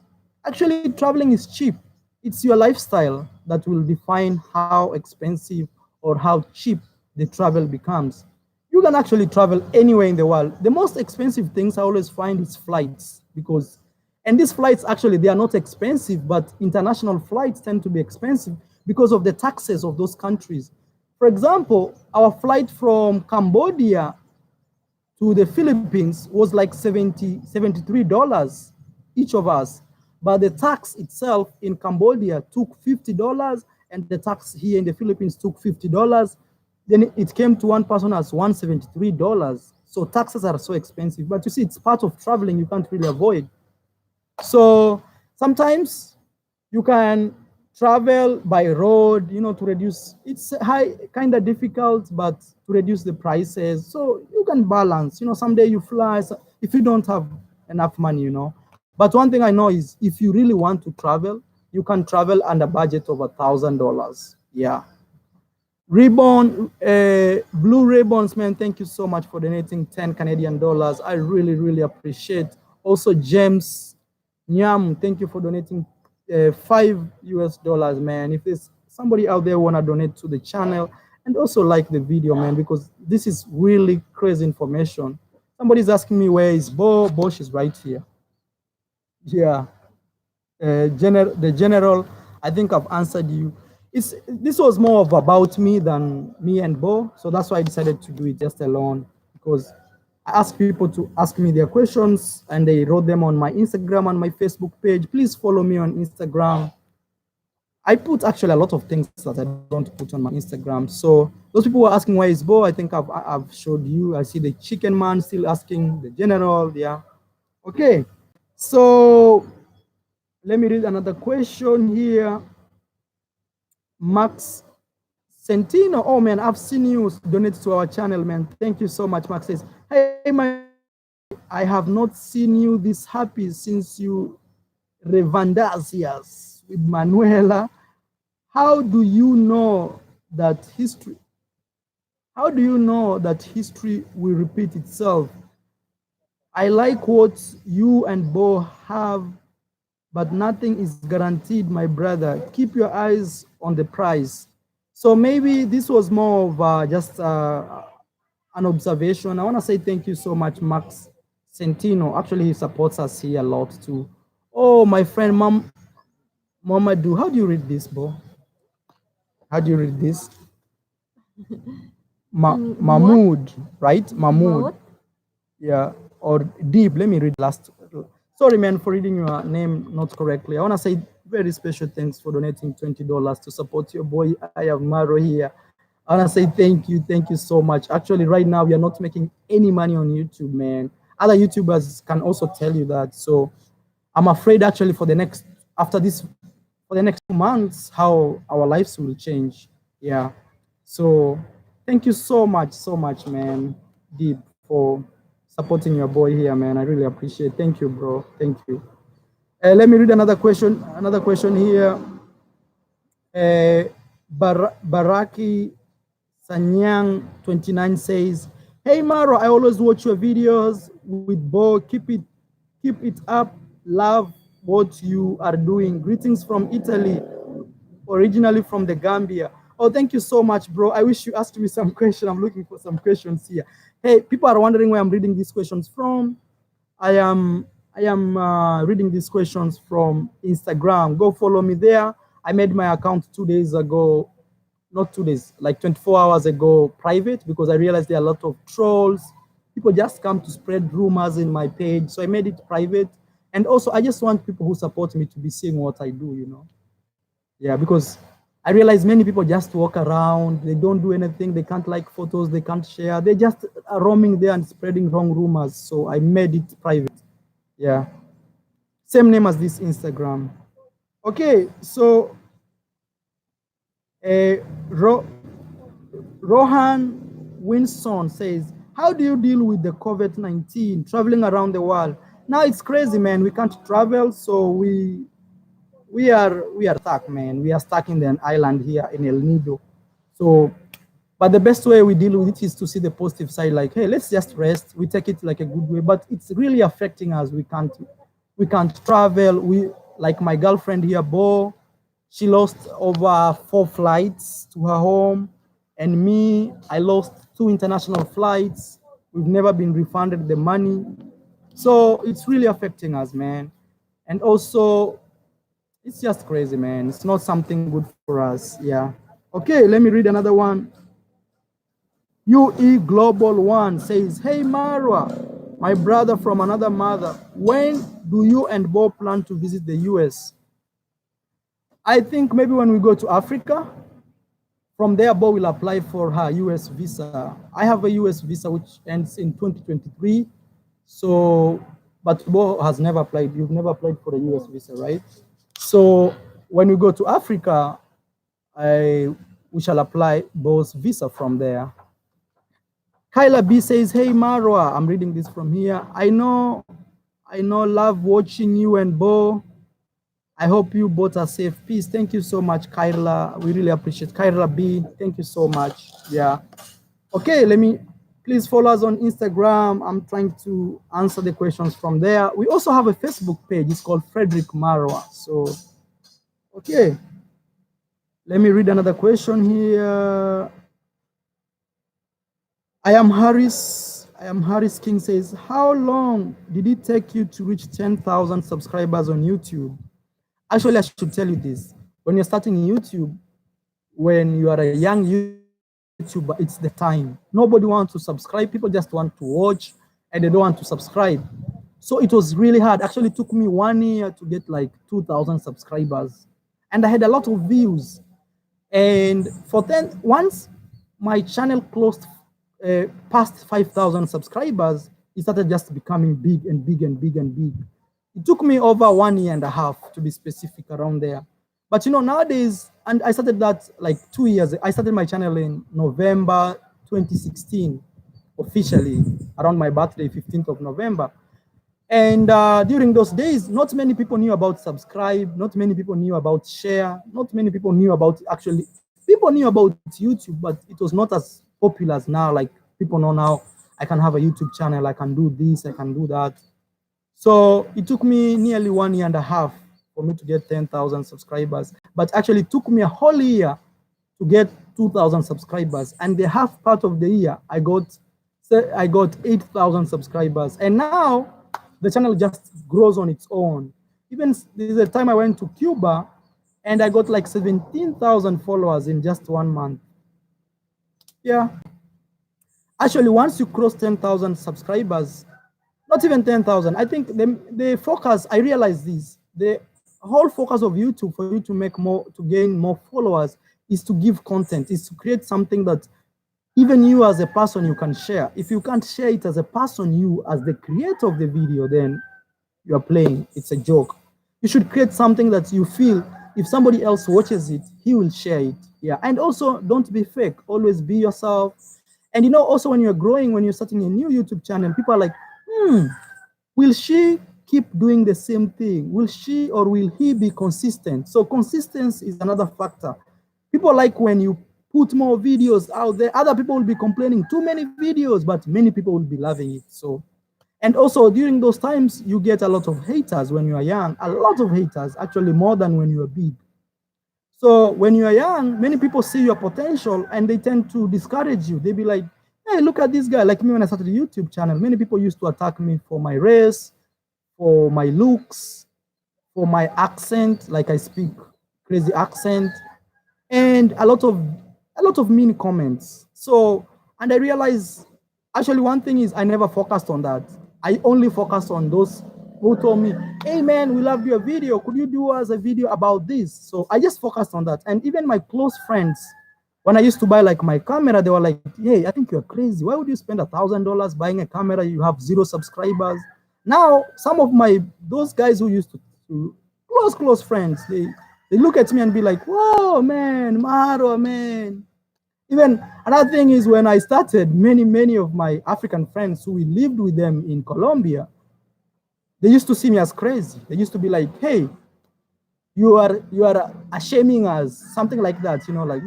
actually traveling is cheap. It's your lifestyle that will define how expensive or how cheap the travel becomes. You can actually travel anywhere in the world. The most expensive things I always find is flights, because, and these flights actually, they are not expensive, but international flights tend to be expensive because of the taxes of those countries. For example, our flight from Cambodia to the Philippines was like $73 each of us. But the tax itself in Cambodia took $50, and the tax here in the Philippines took $50. Then it came to one person as $173. So taxes are so expensive. But you see, it's part of traveling, you can't really avoid. So sometimes you can travel by road, you know, to reduce, it's kind of difficult, but to reduce the prices. So you can balance, you know, someday you fly, so if you don't have enough money, you know. But one thing I know is if you really want to travel, you can travel under budget of $1,000. Yeah. Ribbon, Blue Ribbons, man, thank you so much for donating 10 Canadian dollars. I really, really appreciate. Also, James Nyam, thank you for donating $5 US, man. If there's somebody out there want to donate to the channel, and also like the video, man, because this is really crazy information. Somebody's asking me where is Bo. Bosch is right here. Yeah. The general, I think I've answered you. This was more of about me than me and Bo, so that's why I decided to do it just alone, because I asked people to ask me their questions and they wrote them on my Instagram and my Facebook page. Please follow me on Instagram. I put actually a lot of things that I don't put on my Instagram. So those people who are asking where is Bo, I think I've showed you. I see the chicken man still asking, the general, yeah. Okay, so let me read another question here. Max Centino. Oh man, I've seen you donate to our channel, man. Thank you so much. Max says, hey, I have not seen you this happy since you revandasias with Manuela. How do you know that history? How do you know that history will repeat itself? I like what you and Bo have, but nothing is guaranteed, my brother. Keep your eyes on the prize. So maybe this was more of just an observation. I want to say thank you so much, Max Centino. Actually, he supports us here a lot too. Oh, my friend, Mamadou. How do you read this, Bo? How do you read this? Mahmoud, right? Mahmoud. Yeah, or Deep. Let me read last. Sorry, man, for reading your name not correctly. I want to say very special thanks for donating $20 to support your boy. I have Maro here. I want to say thank you so much. Actually, right now we are not making any money on YouTube, man. Other YouTubers can also tell you that. So I'm afraid actually for the next after this for the next 2 months how our lives will change. Yeah. So thank you so much, man, Deep, for supporting your boy here, man. I really appreciate it. Thank you, bro. Thank you. Let me read another question. Another question here. Baraki Sanyang 29 says, hey Maro, I always watch your videos with Bo. Keep it up. Love what you are doing. Greetings from Italy, originally from the Gambia. Oh, thank you so much, bro. I wish you asked me some questions. I'm looking for some questions here. Hey, people are wondering where I'm reading these questions from. I am reading these questions from Instagram. Go follow me there. I made my account 2 days ago, not 2 days, like 24 hours ago, private, because I realized there are a lot of trolls. People just come to spread rumors in my page. So I made it private. And also, I just want people who support me to be seeing what I do, you know. Yeah, because I realize many people just walk around, they don't do anything, they can't like photos, they can't share, they just are roaming there and spreading wrong rumors. So I made it private. Yeah. Same name as this Instagram. Okay, so Rohan Winson says, how do you deal with the COVID-19 traveling around the world? Now it's crazy, man. We can't travel, so we are stuck, man. We are stuck in an island here in El Nido. So, but the best way we deal with it is to see the positive side, like, hey, let's just rest. We take it like a good way, but it's really affecting us. We can't travel. Like my girlfriend here, Bo, she lost over 4 flights to her home, and me, I lost 2 international flights. We've never been refunded the money. So it's really affecting us, man. And also, it's just crazy, man. It's not something good for us. Yeah. Okay, let me read another one. UE Global One says, hey Marwa, my brother from another mother, when do you and Bo plan to visit the US? I think maybe when we go to Africa. From there, Bo will apply for her US visa. I have a US visa which ends in 2023. So, but Bo has never applied. You've never applied for a US visa, right? So when we go to Africa, we shall apply Bo's visa from there. Kyla B says, hey Marwa, I'm reading this from here. I know, love watching you and Bo. I hope you both are safe. Peace. Thank you so much, Kyla. We really appreciate Kyla B. Thank you so much. Yeah. Okay, please follow us on Instagram. I'm trying to answer the questions from there. We also have a Facebook page. It's called Frederick Marwa. So, okay. Let me read another question here. I am Harris King says, how long did it take you to reach 10,000 subscribers on YouTube? Actually, I should tell you this. When you're starting YouTube, when you are a young YouTuber, it's the time. Nobody wants to subscribe. People just want to watch and they don't want to subscribe. So it was really hard. Actually, it took me 1 year to get like 2,000 subscribers. And I had a lot of views. And once my channel closed past 5,000 subscribers, it started just becoming big and big and big and big. It took me over 1 year and a half to be specific around there. But you know, nowadays, and I started that like 2 years. I started my channel in November 2016, officially around my birthday, 15th of November. And during those days, not many people knew about subscribe, not many people knew about share, not many people knew about actually, people knew about YouTube, but it was not as popular as now. Like people know now, I can have a YouTube channel, I can do this, I can do that. So it took me nearly 1.5 years for me to get 10,000 subscribers, but actually it took me a whole year to get 2,000 subscribers. And the half part of the year, I got 8,000 subscribers. And now the channel just grows on its own. Even there's a time I went to Cuba and I got like 17,000 followers in just 1 month. Yeah. Actually, once you cross 10,000 subscribers, not even 10,000, I think the focus, I realized this, the whole focus of YouTube for you to make more, to gain more followers, is to give content, is to create something that even you as a person you can share. If you can't share it as a person, you as the creator of the video, then you are playing, it's a joke. You should create something that you feel if somebody else watches it, he will share it. Yeah. And also don't be fake, always be yourself. And you know, also when you're growing, when you're starting a new YouTube channel, people are like, will she keep doing the same thing? Will she or will he be consistent? So consistency is another factor. People like when you put more videos out there, other people will be complaining too many videos, but many people will be loving it. So, and also during those times, you get a lot of haters when you are young, a lot of haters, actually more than when you are big. So when you are young, many people see your potential and they tend to discourage you. They be like, hey, look at this guy. Like me, when I started a YouTube channel, many people used to attack me for my race, for my looks, for my accent, like I speak crazy accent, and a lot of mean comments. So, and I realized, actually one thing is I never focused on that. I only focused on those who told me, hey man, we loved your video, could you do us a video about this? So I just focused on that. And even my close friends, when I used to buy like my camera, they were like, hey, I think you're crazy, why would you spend $1,000 buying a camera, you have 0 subscribers? Now some of those guys who used to close friends, they look at me and be like, whoa, man, Maro, man. Even another thing is when I started, many of my African friends who we lived with them in Colombia, they used to see me as crazy. They used to be like, hey, you are shaming us, something like that, you know, like,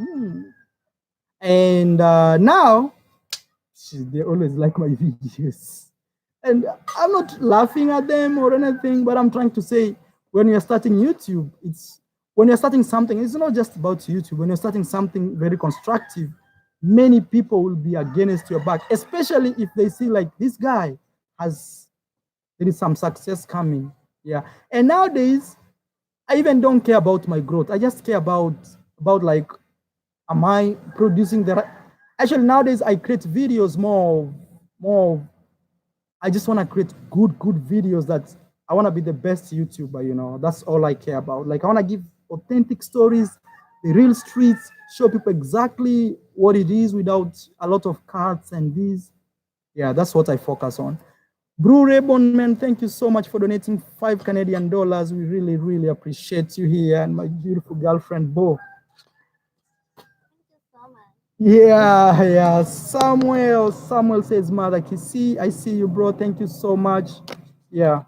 And now, they always like my videos. And I'm not laughing at them or anything, but I'm trying to say, when you're starting YouTube, when you're starting something, it's not just about YouTube. When you're starting something very constructive, many people will be against your back, especially if they see like this guy there is some success coming. Yeah. And nowadays, I even don't care about my growth. I just care about like, am I producing the right? Actually, nowadays I create videos more. I just want to create good videos that I want to be the best YouTuber, you know. That's all I care about. Like I want to give authentic stories, the real streets, show people exactly what it is without a lot of cuts and these. Yeah, that's what I focus on. Brew Raybon, man, thank you so much for donating $5 Canadian. We really appreciate you here, and my beautiful girlfriend, Bo. Yeah. Samuel says, Mother Kisi, I see you, bro. Thank you so much. Yeah.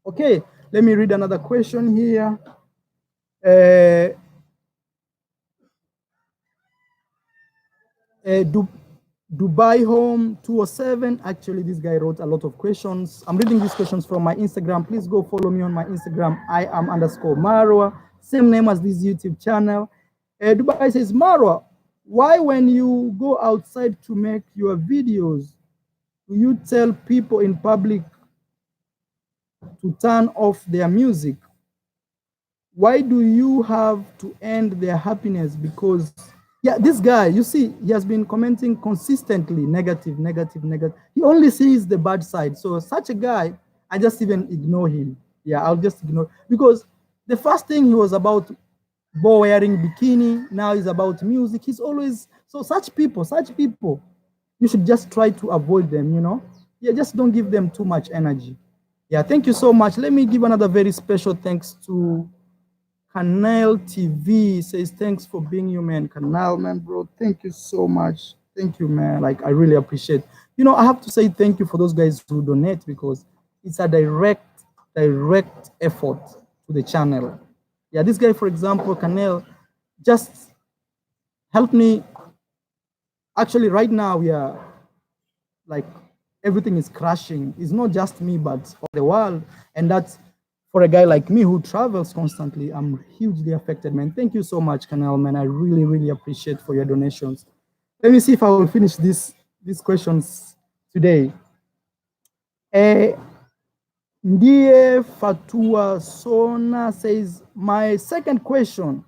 Okay, let me read another question here. Dubai Home 207. Actually, this guy wrote a lot of questions. I'm reading these questions from my Instagram. Please go follow me on my Instagram. I am _Marwa. Same name as this YouTube channel. Dubai says, Marwa, why when you go outside to make your videos, do you tell people in public to turn off their music? Why do you have to end their happiness? Because, yeah, this guy, you see, he has been commenting consistently negative. He only sees the bad side. So such a guy, I just even ignore him. Yeah, I'll just ignore, because the first thing he was about Bo wearing bikini, now he's about music. He's always, so such people, you should just try to avoid them, you know? Yeah, just don't give them too much energy. Yeah, thank you so much. Let me give another very special thanks to Canal TV says, thanks for being you, man. Canal, man, bro. Thank you so much. Thank you, man. Like, I really appreciate. You know, I have to say thank you for those guys who donate because it's a direct effort to the channel. Yeah, this guy, for example, Canal, just helped me. Actually, right now, we are like everything is crashing. It's not just me, but all the world. And that's for a guy like me who travels constantly. I'm hugely affected, man. Thank you so much, Canal, man. I really, really appreciate for your donations. Let me see if I will finish these questions today. Ndiye Fatua Sona says, my second question,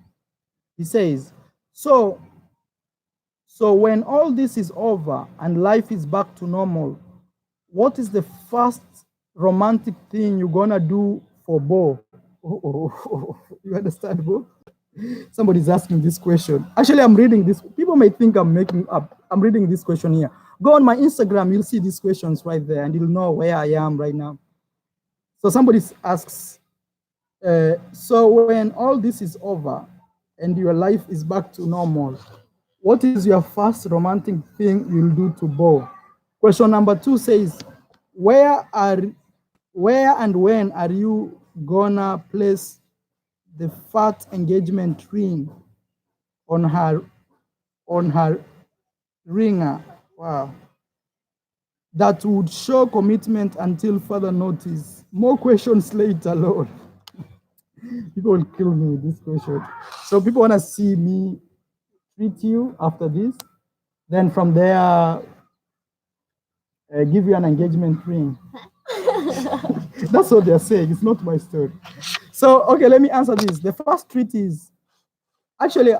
he says, so when all this is over and life is back to normal, what is the first romantic thing you're gonna do for Bo? You understand, Bo? Somebody's asking this question. Actually, I'm reading this. People may think I'm making up. I'm reading this question here. Go on my Instagram, you'll see these questions right there, and you'll know where I am right now. So somebody asks, so when all this is over and your life is back to normal, what is your first romantic thing you'll do to Bo? Question number 2 says, where and when are you gonna place the fat engagement ring on her ringer? Wow. That would show commitment until further notice. More questions later, Lord. People will kill me with this question. So people want to see me treat you after this. Then from there, give you an engagement ring. That's what they're saying. It's not my story. So, okay, let me answer this. The first treat is, actually,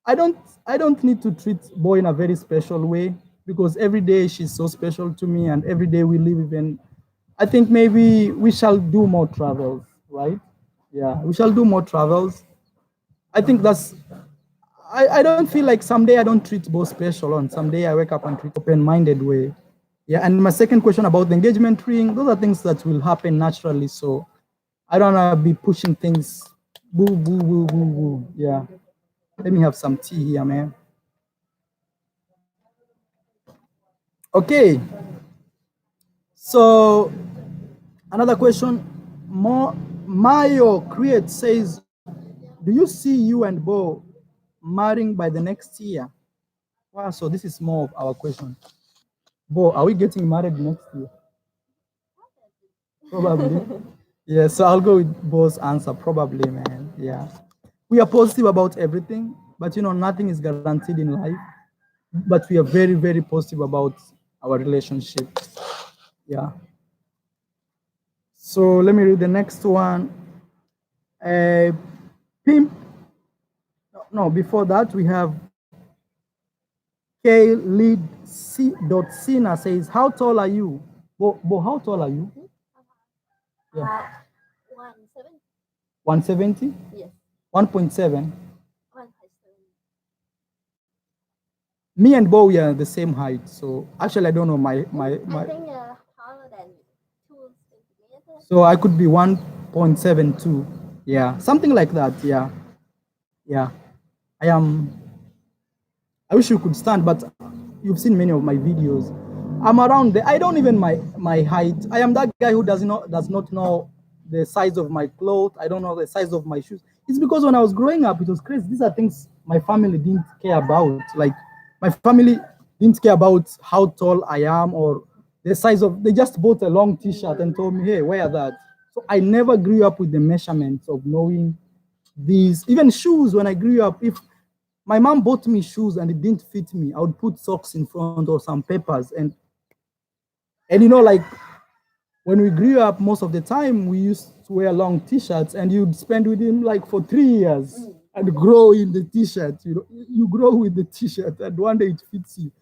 I don't need to treat Bo in a very special way because every day she's so special to me and every day we live even, I think maybe we shall do more travels, right? Yeah, we shall do more travels. I think that's, I don't feel like someday I don't treat Bo special and someday I wake up and treat open-minded way. Yeah, and my second question about the engagement ring, those are things that will happen naturally. So I don't want to be pushing things, boo, boo, boo, boo, boo. Yeah. Let me have some tea here, man. Okay. So another question. Mayo Create says, do you see you and Bo marrying by the next year? Wow, so this is more of our question. Bo, are we getting married next year? Probably. Yeah, so I'll go with Bo's answer. Probably, man. Yeah. We are positive about everything, but you know, nothing is guaranteed in life. But we are very, very positive about our relationship. Yeah. So let me read the next one. Pimp. No, before that, we have K lead C. Sina says, how tall are you? Bo, how tall are you? Yeah. 170. 170? Yes. 1.7. 170. Me and Bo, we are the same height. So actually, I don't know my. I think taller than 2 centimeters. So I could be 1.72. Yeah, something like that. Yeah. Yeah. I am. I wish you could stand, but you've seen many of my videos. I'm around there. I don't even my height. I am that guy who does not know the size of my clothes. I don't know the size of my shoes. It's because when I was growing up, it was crazy. These are things my family didn't care about. Like my family didn't care about how tall I am or the size of. They just bought a long T-shirt and told me, "Hey, wear that." So I never grew up with the measurements of knowing these. Even shoes. When I grew up, if my mom bought me shoes and it didn't fit me, I would put socks in front or some papers. And you know, like when we grew up, most of the time we used to wear long T-shirts and you'd spend with him like for 3 years and grow in the T-shirt. You know, you grow with the T-shirt and one day it fits you.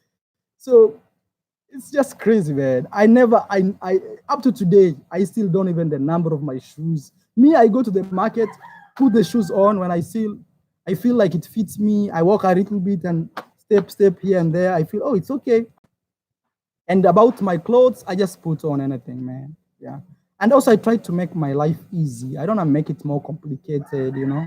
So it's just crazy, man. I up to today, I still don't even the number of my shoes. Me, I go to the market, put the shoes on when I feel like it fits me. I walk a little bit and step here and there. I feel, oh, it's okay. And about my clothes, I just put on anything, man. Yeah. And also I try to make my life easy. I don't want to make it more complicated, you know.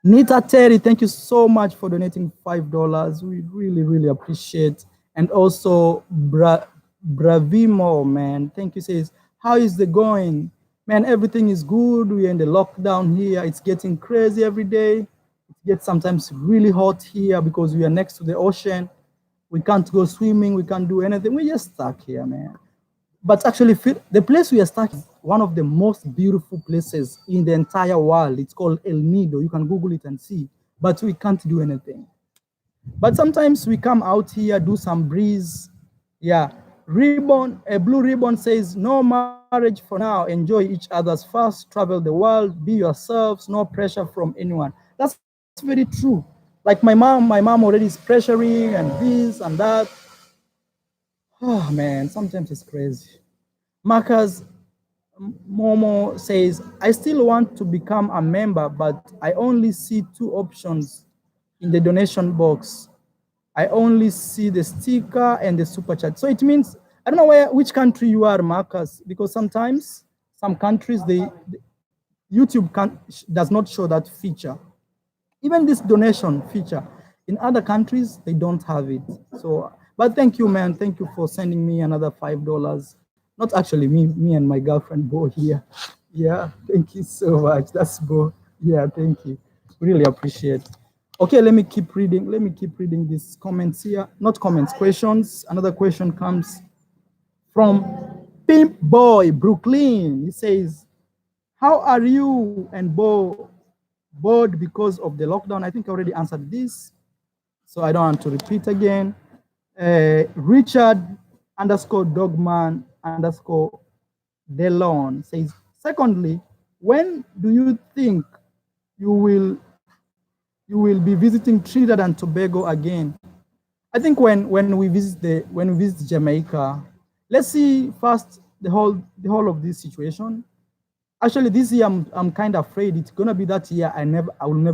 Nita Terry, thank you so much for donating $5. We really, really appreciate. And also Bravimo, man, thank you. Says, how is the going? Man, everything is good. We're in the lockdown here. It's getting crazy every day. It gets sometimes really hot here because we are next to the ocean. We can't go swimming. We can't do anything. We're just stuck here, man. But actually, the place we are stuck is one of the most beautiful places in the entire world. It's called El Nido. You can Google it and see. But we can't do anything. But sometimes we come out here, do some breeze. Yeah. Ribbon, a blue ribbon says, no marriage for now. Enjoy each other's first. Travel the world. Be yourselves. No pressure from anyone. That's very true. Like my mom already is pressuring and this and that. Oh man, sometimes it's crazy. Marcus Momo says, I still want to become a member, but I only see two options in the donation box. I only see the sticker and the super chat. So it means, I don't know which country you are, Marcus, because sometimes some countries, YouTube does not show that feature. Even this donation feature, in other countries, they don't have it. So, but thank you, man. Thank you for sending me another $5. Not actually me and my girlfriend, Bo here. Yeah, thank you so much. That's Bo. Yeah, thank you. Really appreciate. Okay, let me keep reading. Let me keep reading these comments here. Not comments, questions. Another question comes from Pimp Boy Brooklyn. He says, how are you and Bo bored because of the lockdown? I think I already answered this, so I don't want to repeat again. Richard underscore Dogman underscore Delon says, secondly, when do you think you will be visiting Trinidad and Tobago again? I think when we visit Jamaica, let's see first the whole of this situation. Actually, this year I'm kind of afraid it's gonna be that year I will not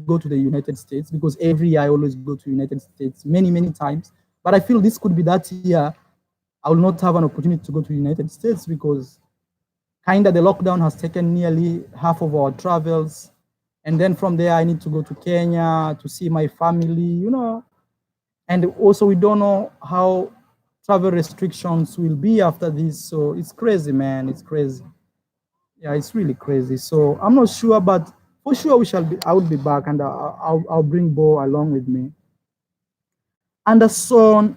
go to the United States, because every year I always go to United States many times. But I feel this could be that year I will not have an opportunity to go to the United States, because kind of the lockdown has taken nearly half of our travels. And then from there I need to go to Kenya to see my family, you know. And also we don't know how travel restrictions will be after this. So it's crazy, man. It's crazy. Yeah, it's really crazy. So I'm not sure, but for sure I will be back, and I'll bring Bo along with me. Anderson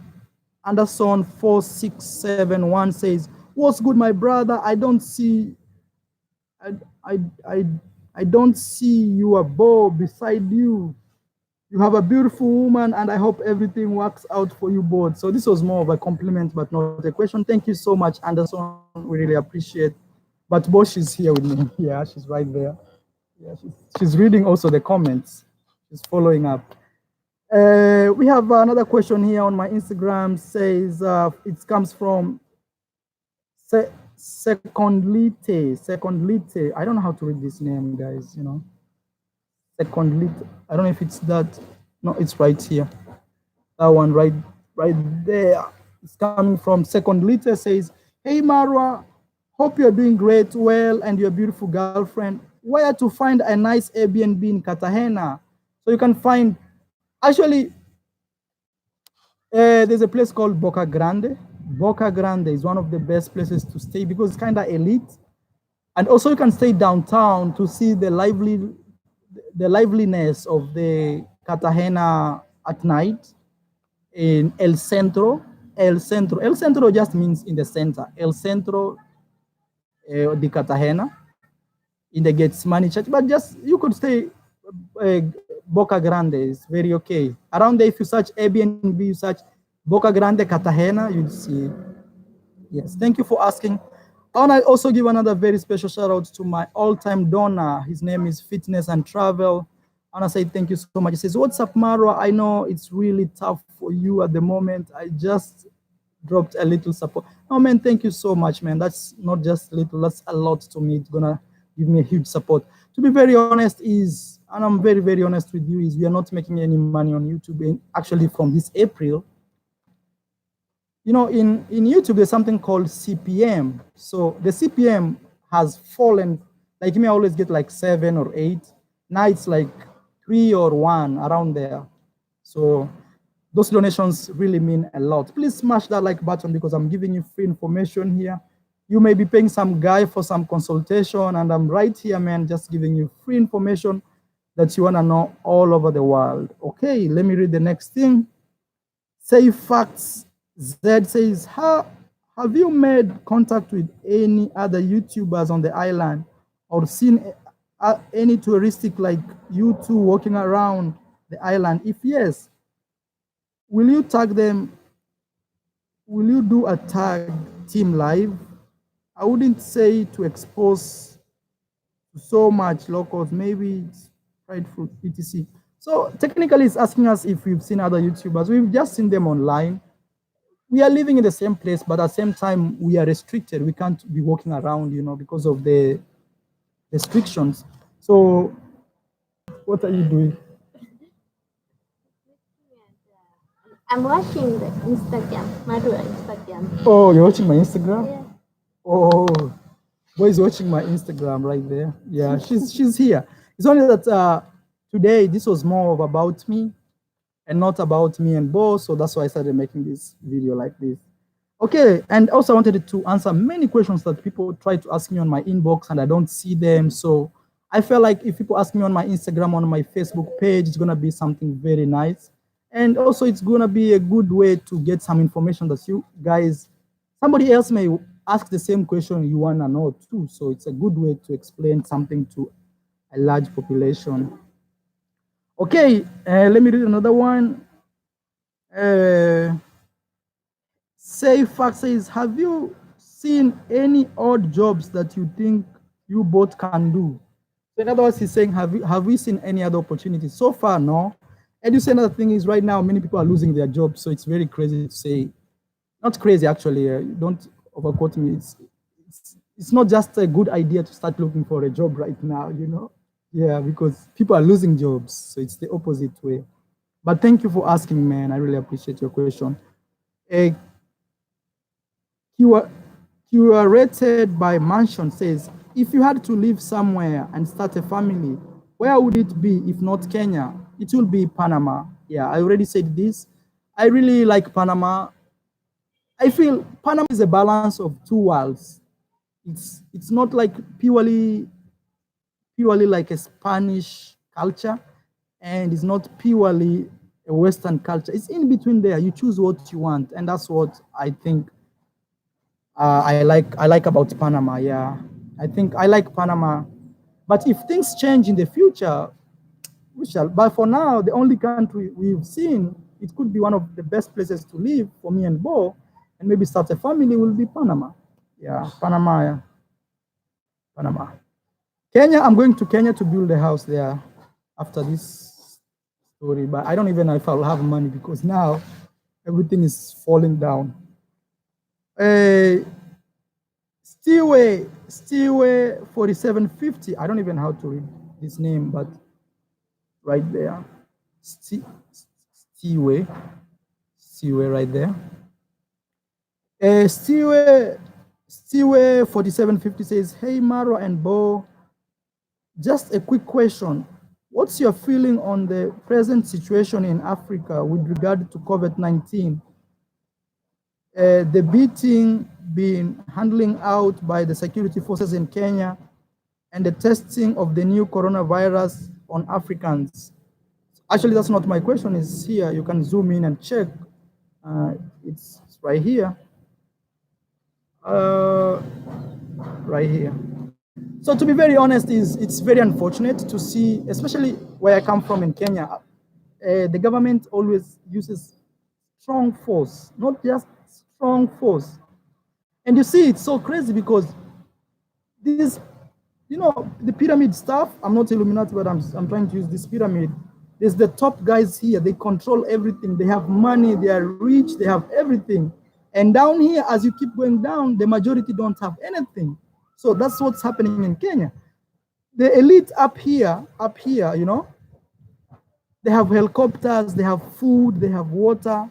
4671 says, what's good, my brother? I don't see you a Bo beside you. You have a beautiful woman, and I hope everything works out for you both. So this was more of a compliment, but not a question. Thank you so much, Anderson. We really appreciate. But Bosch is here with me. Yeah, she's right there. Yeah, she's reading also the comments. She's following up. We have another question here on my Instagram. Says it comes from Secondlite. I don't know how to read this name, guys. You know, Secondlite. I don't know if it's that. No, it's right here. That one right there. It's coming from Secondlite. Says, hey Marwa, hope you're doing great, well, and your beautiful girlfriend. Where to find a nice Airbnb in Cartagena? So you can find, actually, there's a place called Boca Grande. Boca Grande is one of the best places to stay because it's kind of elite. And also you can stay downtown to see the liveliness of the Cartagena at night in El Centro. El Centro just means in the center. El Centro de Cartagena in the Getsemani Church. But just, you could stay Boca Grande is very okay. Around there, if you search Airbnb, you search Boca Grande Cartagena, you'll see. Yes, thank you for asking. And I also give another very special shout out to my all-time donor. His name is Fitness and Travel. And I say thank you so much. He says, what's up, Marwa? I know it's really tough for you at the moment. I just dropped a little support. Oh man, thank you so much, man. That's not just little, that's a lot to me. It's gonna give me a huge support. To be very honest and I'm very honest with you, we are not making any money on YouTube. And actually from this April, you know, in YouTube, there's something called CPM. So the CPM has fallen. Like me, I always get like 7 or 8. Now it's like 3 or 1 around there. So those donations really mean a lot. Please smash that like button because I'm giving you free information here. You may be paying some guy for some consultation, and I'm right here, man, just giving you free information that you want to know all over the world. Okay, let me read the next thing. Say Facts Z says, have you made contact with any other YouTubers on the island or seen any touristic like you two walking around the island? If yes, will you tag them? Will you do a tag team live? I wouldn't say to expose so much locals, maybe it's prideful, etc. So technically it's asking us if we've seen other YouTubers. We've just seen them online. We are living in the same place, but at the same time, we are restricted. We can't be walking around, you know, because of the restrictions. So what are you doing? I'm watching the Instagram, my Instagram. Oh, you're watching my Instagram? Yeah. Oh, boy's watching my Instagram right there. Yeah, she's here. It's only that today this was more of about me and not about me and Bo, so that's why I started making this video like this. Okay, and also I wanted to answer many questions that people try to ask me on my inbox and I don't see them. So I felt like if people ask me on my Instagram, on my Facebook page, it's gonna be something very nice. And also it's gonna be a good way to get some information that you guys, somebody else may ask the same question you wanna know too. So it's a good way to explain something to a large population. Okay, let me read another one. Say Fact says, have you seen any odd jobs that you think you both can do? So in other words, he's saying, have we seen any other opportunities? So far, no. And you say another thing is right now, many people are losing their jobs. So it's very crazy to say, not crazy actually, don't overquote me. It's not just a good idea to start looking for a job right now, you know? Yeah, because people are losing jobs. So it's the opposite way. But thank you for asking, man. I really appreciate your question. Curated by Mansion says, if you had to live somewhere and start a family, where would it be if not Kenya? It will be Panama. Yeah, I already said this. I really like Panama. I feel Panama is a balance of two worlds. It's not like purely like a Spanish culture, and it's not purely a Western culture. It's in between there. You choose what you want, and that's what I think I like about Panama. Yeah, I think I like Panama. But if things change in the future, we shall. But for now, the only country we've seen, it could be one of the best places to live for me and Bo, and maybe start a family, will be Panama. Yeah, Panama. Yeah. Panama. Kenya, I'm going to Kenya to build a house there after this story, but I don't even know if I'll have money because now everything is falling down. Steway 4750. I don't even know how to read this name, but right there. Steway right there. Steway 4750 says, hey Maro and Bo, just a quick question. What's your feeling on the present situation in Africa with regard to COVID-19? The beating being handling out by the security forces in Kenya and the testing of the new coronavirus on Africans. Actually, that's not my question, it's here. You can zoom in and check. It's right here. Right here. So to be very honest, it's very unfortunate to see, especially where I come from in Kenya, the government always uses strong force, not just strong force. And you see, it's so crazy because this, you know, the pyramid stuff, I'm not Illuminati, but I'm trying to use this pyramid. There's the top guys here, they control everything. They have money, they are rich, they have everything. And down here, as you keep going down, the majority don't have anything. So that's what's happening in Kenya. The elite up here, you know, they have helicopters, they have food, they have water.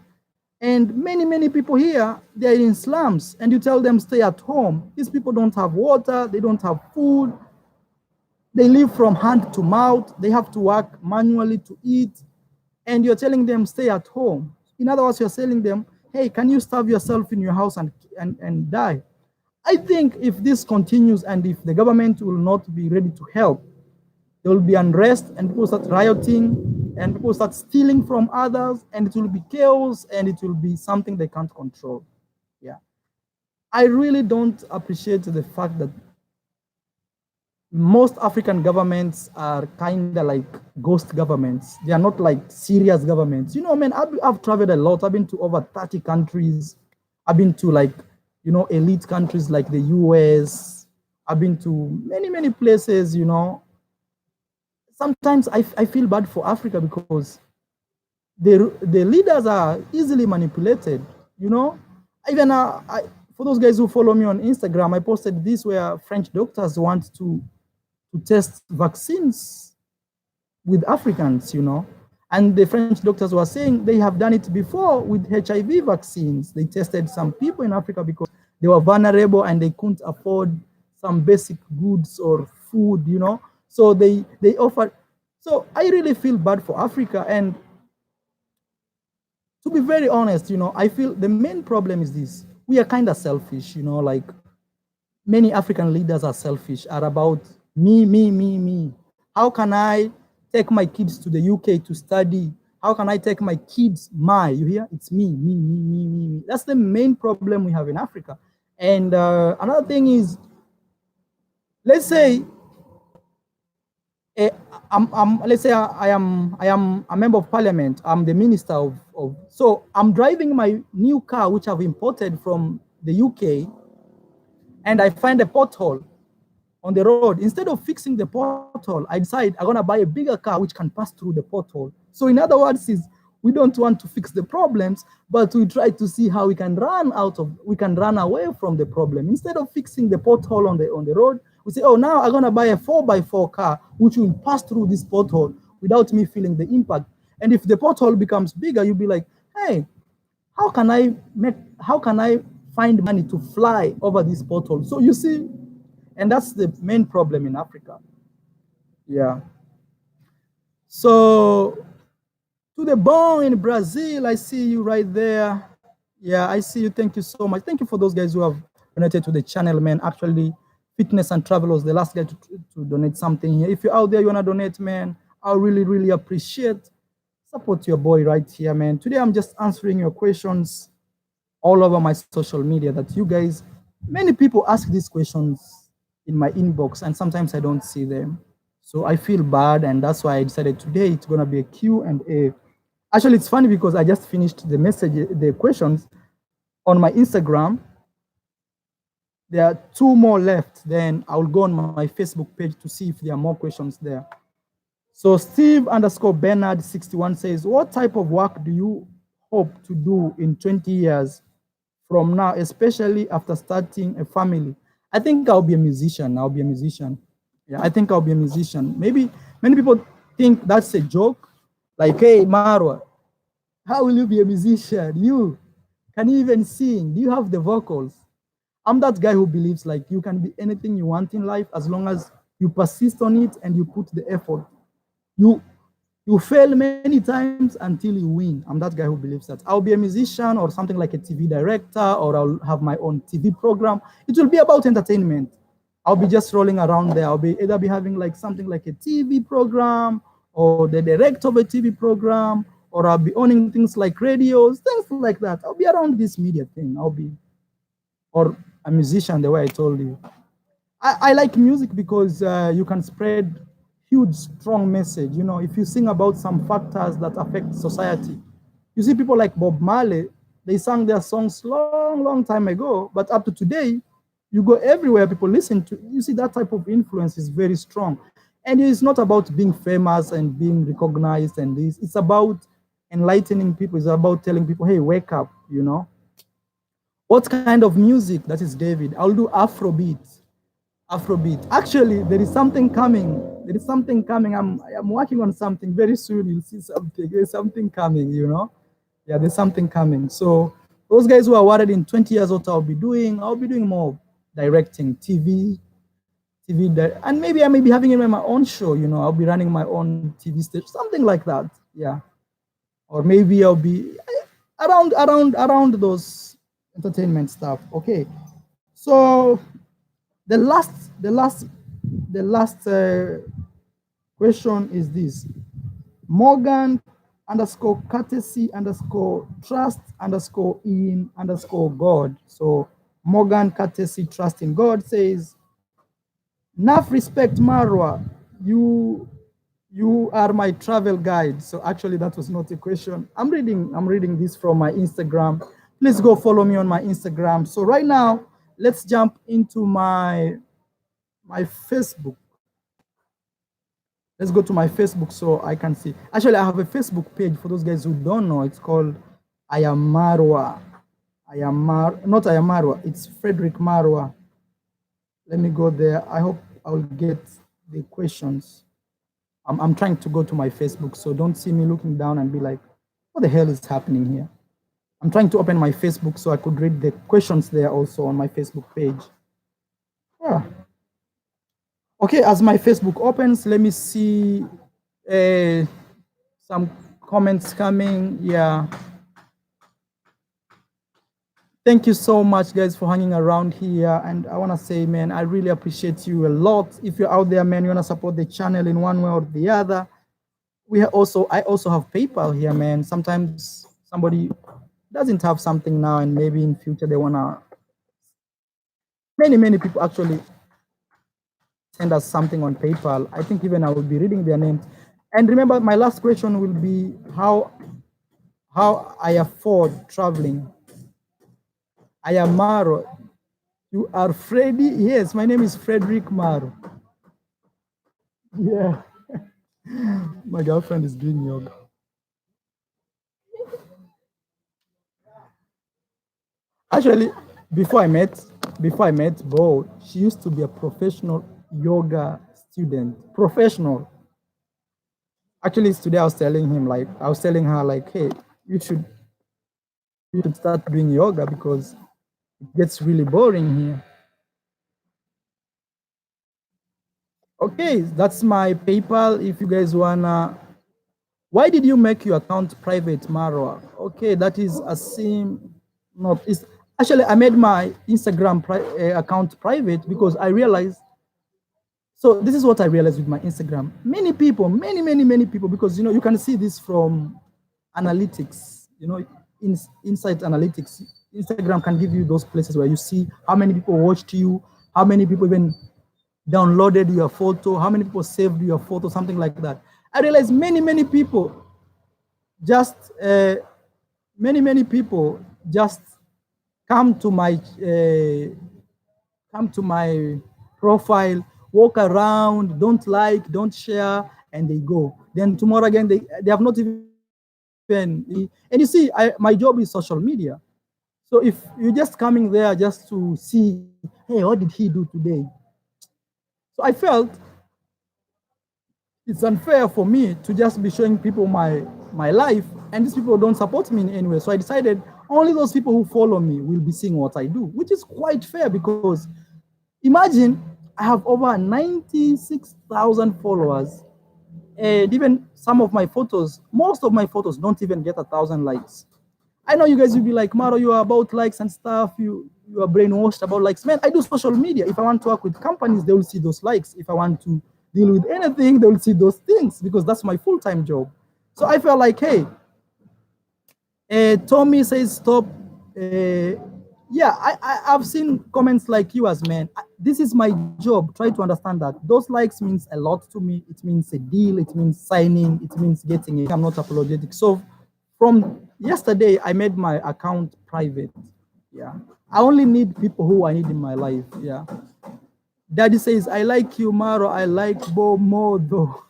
And many people here, they're in slums, and you tell them stay at home. These people don't have water, they don't have food, they live from hand to mouth, they have to work manually to eat, and you're telling them stay at home. In other words, you're telling them, hey, can you starve yourself in your house and die? I think if this continues and if the government will not be ready to help, there will be unrest and people start rioting and people start stealing from others, and it will be chaos and it will be something they can't control. Yeah. I really don't appreciate the fact that most African governments are kind of like ghost governments. They are not like serious governments. You know, man, I've traveled a lot. I've been to over 30 countries. I've been to like, you know, elite countries like the US. I've been to many places, you know. Sometimes I feel bad for Africa because the leaders are easily manipulated, you know. Even for those guys who follow me on Instagram, I posted this where French doctors want to test vaccines with Africans, you know. And the French doctors were saying they have done it before with HIV vaccines. They tested some people in Africa because they were vulnerable and they couldn't afford some basic goods or food, you know. So they offered. So I really feel bad for Africa. And to be very honest, you know, I feel the main problem is this. We are kind of selfish, you know, like many African leaders are selfish, are about me. How can I take my kids to the UK to study? How can I take my kids, you hear? It's me. That's the main problem we have in Africa. And another thing is, let's say, let's say I am a member of parliament. I'm the minister of, so I'm driving my new car, which I've imported from the UK, and I find a pothole on the road. Instead of fixing the pothole, I decide I'm gonna buy a bigger car which can pass through the pothole. So in other words, is we don't want to fix the problems, but we try to see how we can run away from the problem. Instead of fixing the pothole on the road, we say, oh, now I'm gonna buy a 4x4 car which will pass through this pothole without me feeling the impact. And if the pothole becomes bigger, you'll be like, hey, how can I find money to fly over this pothole? So you see, and that's the main problem in Africa. Yeah. So to the bone in Brazil, I see you right there. Yeah, I see you. Thank you so much. Thank you for those guys who have donated to the channel, man. Actually, Fitness and Travel was the last guy to donate something here. If you're out there, you want to donate, man, I really appreciate. Support your boy right here, man. Today, I'm just answering your questions all over my social media that you guys, many people ask these questions in my inbox, and sometimes I don't see them. So I feel bad, and that's why I decided today it's gonna be a Q&A. Actually, it's funny because I just finished the questions on my Instagram. There are 2 more left. Then I'll go on my Facebook page to see if there are more questions there. So Steve_Bernard61 says, what type of work do you hope to do in 20 years from now, especially after starting a family? I think I'll be a musician. Yeah, I think I'll be a musician. Maybe many people think that's a joke. Like, hey, Marwa, how will you be a musician? Can you even sing? Do you have the vocals? I'm that guy who believes like you can be anything you want in life as long as you persist on it and you put the effort. You fail many times until you win. I'm that guy who believes that. I'll be a musician or something like a TV director, or I'll have my own TV program. It will be about entertainment. I'll be just rolling around there. I'll be either having like something like a TV program or the director of a TV program, or I'll be owning things like radios, things like that. I'll be around this media thing. Or a musician, the way I told you. I like music because you can spread huge, strong message. You know, if you sing about some factors that affect society, you see people like Bob Marley, they sang their songs long time ago, but up to today, you go everywhere, people listen to, you see that type of influence is very strong. And it's not about being famous and being recognized and this, it's about enlightening people. It's about telling people, hey, wake up, you know. What kind of music? That is David. I'll do Afrobeat. Actually, there is something coming. I'm working on something very soon. You'll see something. There's something coming, you know. Yeah, there's something coming. So those guys who are worried in 20 years what I'll be doing more directing, and maybe I may be having it in my own show, you know, I'll be running my own TV station, something like that. Yeah. Or maybe I'll be around those entertainment stuff. Okay. So the last question is this: Morgan underscore courtesy underscore trust underscore in underscore God. So Morgan courtesy trust in God says, enough respect, Marwa. You are my travel guide. So actually that was not a question. I'm reading this from my Instagram. Please go follow me on my Instagram. So right now, let's jump into my Facebook. Let's go to my Facebook so I can see. Actually, I have a Facebook page for those guys who don't know. It's called I am Marwa. Not I am Marwa. It's Frederick Marwa. Let me go there. I hope I'll get the questions. I'm trying to go to my Facebook, so don't see me looking down and be like, what the hell is happening here? I'm trying to open my Facebook so I could read the questions there also on my Facebook page. Yeah. Okay, as my Facebook opens, let me see some comments coming. Yeah. Thank you so much, guys, for hanging around here. And I want to say, man, I really appreciate you a lot. If you're out there, man, you want to support the channel in one way or the other, I also have PayPal here, man. Sometimes somebody doesn't have something now, and maybe in future they want to. Many people actually send us something on PayPal. I think even I will be reading their names. And remember, my last question will be how I afford traveling. I am Maro. You are Freddy? Yes, my name is Frederick Maro. Yeah. My girlfriend is doing yoga. Actually, before I met Bo, she used to be a professional yoga student. Professional. Actually, today I was telling her like, hey, you should start doing yoga because it gets really boring here. Okay, that's my PayPal. If you guys wanna, why did you make your account private, Marwa? Okay, that is a sim. Not it's actually I made my Instagram account private because I realized. So this is what I realized with my Instagram. Many people, many people, because you know you can see this from analytics. You know, inside analytics, Instagram can give you those places where you see how many people watched you, how many people even downloaded your photo, how many people saved your photo, something like that. I realized many people just people just come to my profile, walk around, don't like, don't share, and they go. Then tomorrow again, they have not even. And you see, my job is social media. So if you're just coming there just to see, hey, what did he do today? So I felt it's unfair for me to just be showing people my life, and these people don't support me in any way. So I decided only those people who follow me will be seeing what I do, which is quite fair because imagine I have over 96,000 followers, and even some of my photos, most of my photos don't even get 1,000 likes. I know you guys will be like, Maro, you are about likes and stuff. You are brainwashed about likes. Man, I do social media. If I want to work with companies, they will see those likes. If I want to deal with anything, they will see those things because that's my full-time job. So I felt like, hey, Tommy says stop. Yeah, I've seen comments like yours, man. This is my job. Try to understand that. Those likes means a lot to me. It means a deal. It means signing. It means getting it. I'm not apologetic. So from yesterday, I made my account private. Yeah. I only need people who I need in my life. Yeah. Daddy says, I like you, Maro. I like Bo more though.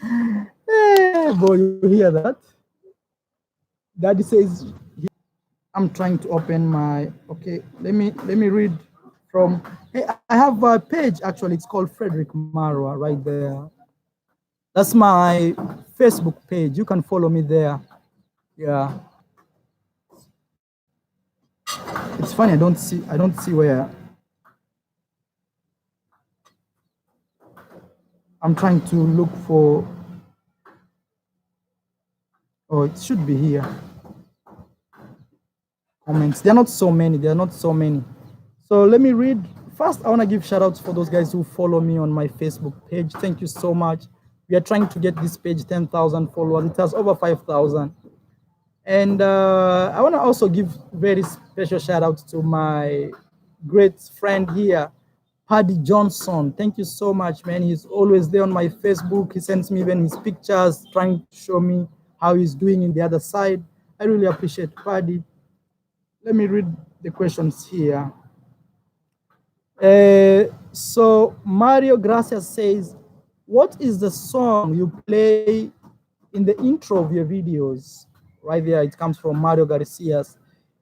Hey, Bo, you hear that? Daddy says, I'm trying to open my, okay, let me read from, hey, I have a page, actually, it's called Frederick Marwa right there. That's my Facebook page. You can follow me there. Yeah. it's funny. I don't see where. I'm trying to look for. Oh, it should be here. Comments. There are not so many. There are not so many. So let me read. First, I want to give shout outs for those guys who follow me on my Facebook page. Thank you so much. We are trying to get this page 10,000 followers. It has over 5,000. And I want to also give very special shout out to my great friend here, Paddy Johnson. Thank you so much, man. He's always there on my Facebook. He sends me even his pictures, trying to show me how he's doing in the other side. I really appreciate Paddy. Let me read the questions here. So Mario Gracias says, what is the song you play in the intro of your videos? Right there, it comes from Mario Garcias.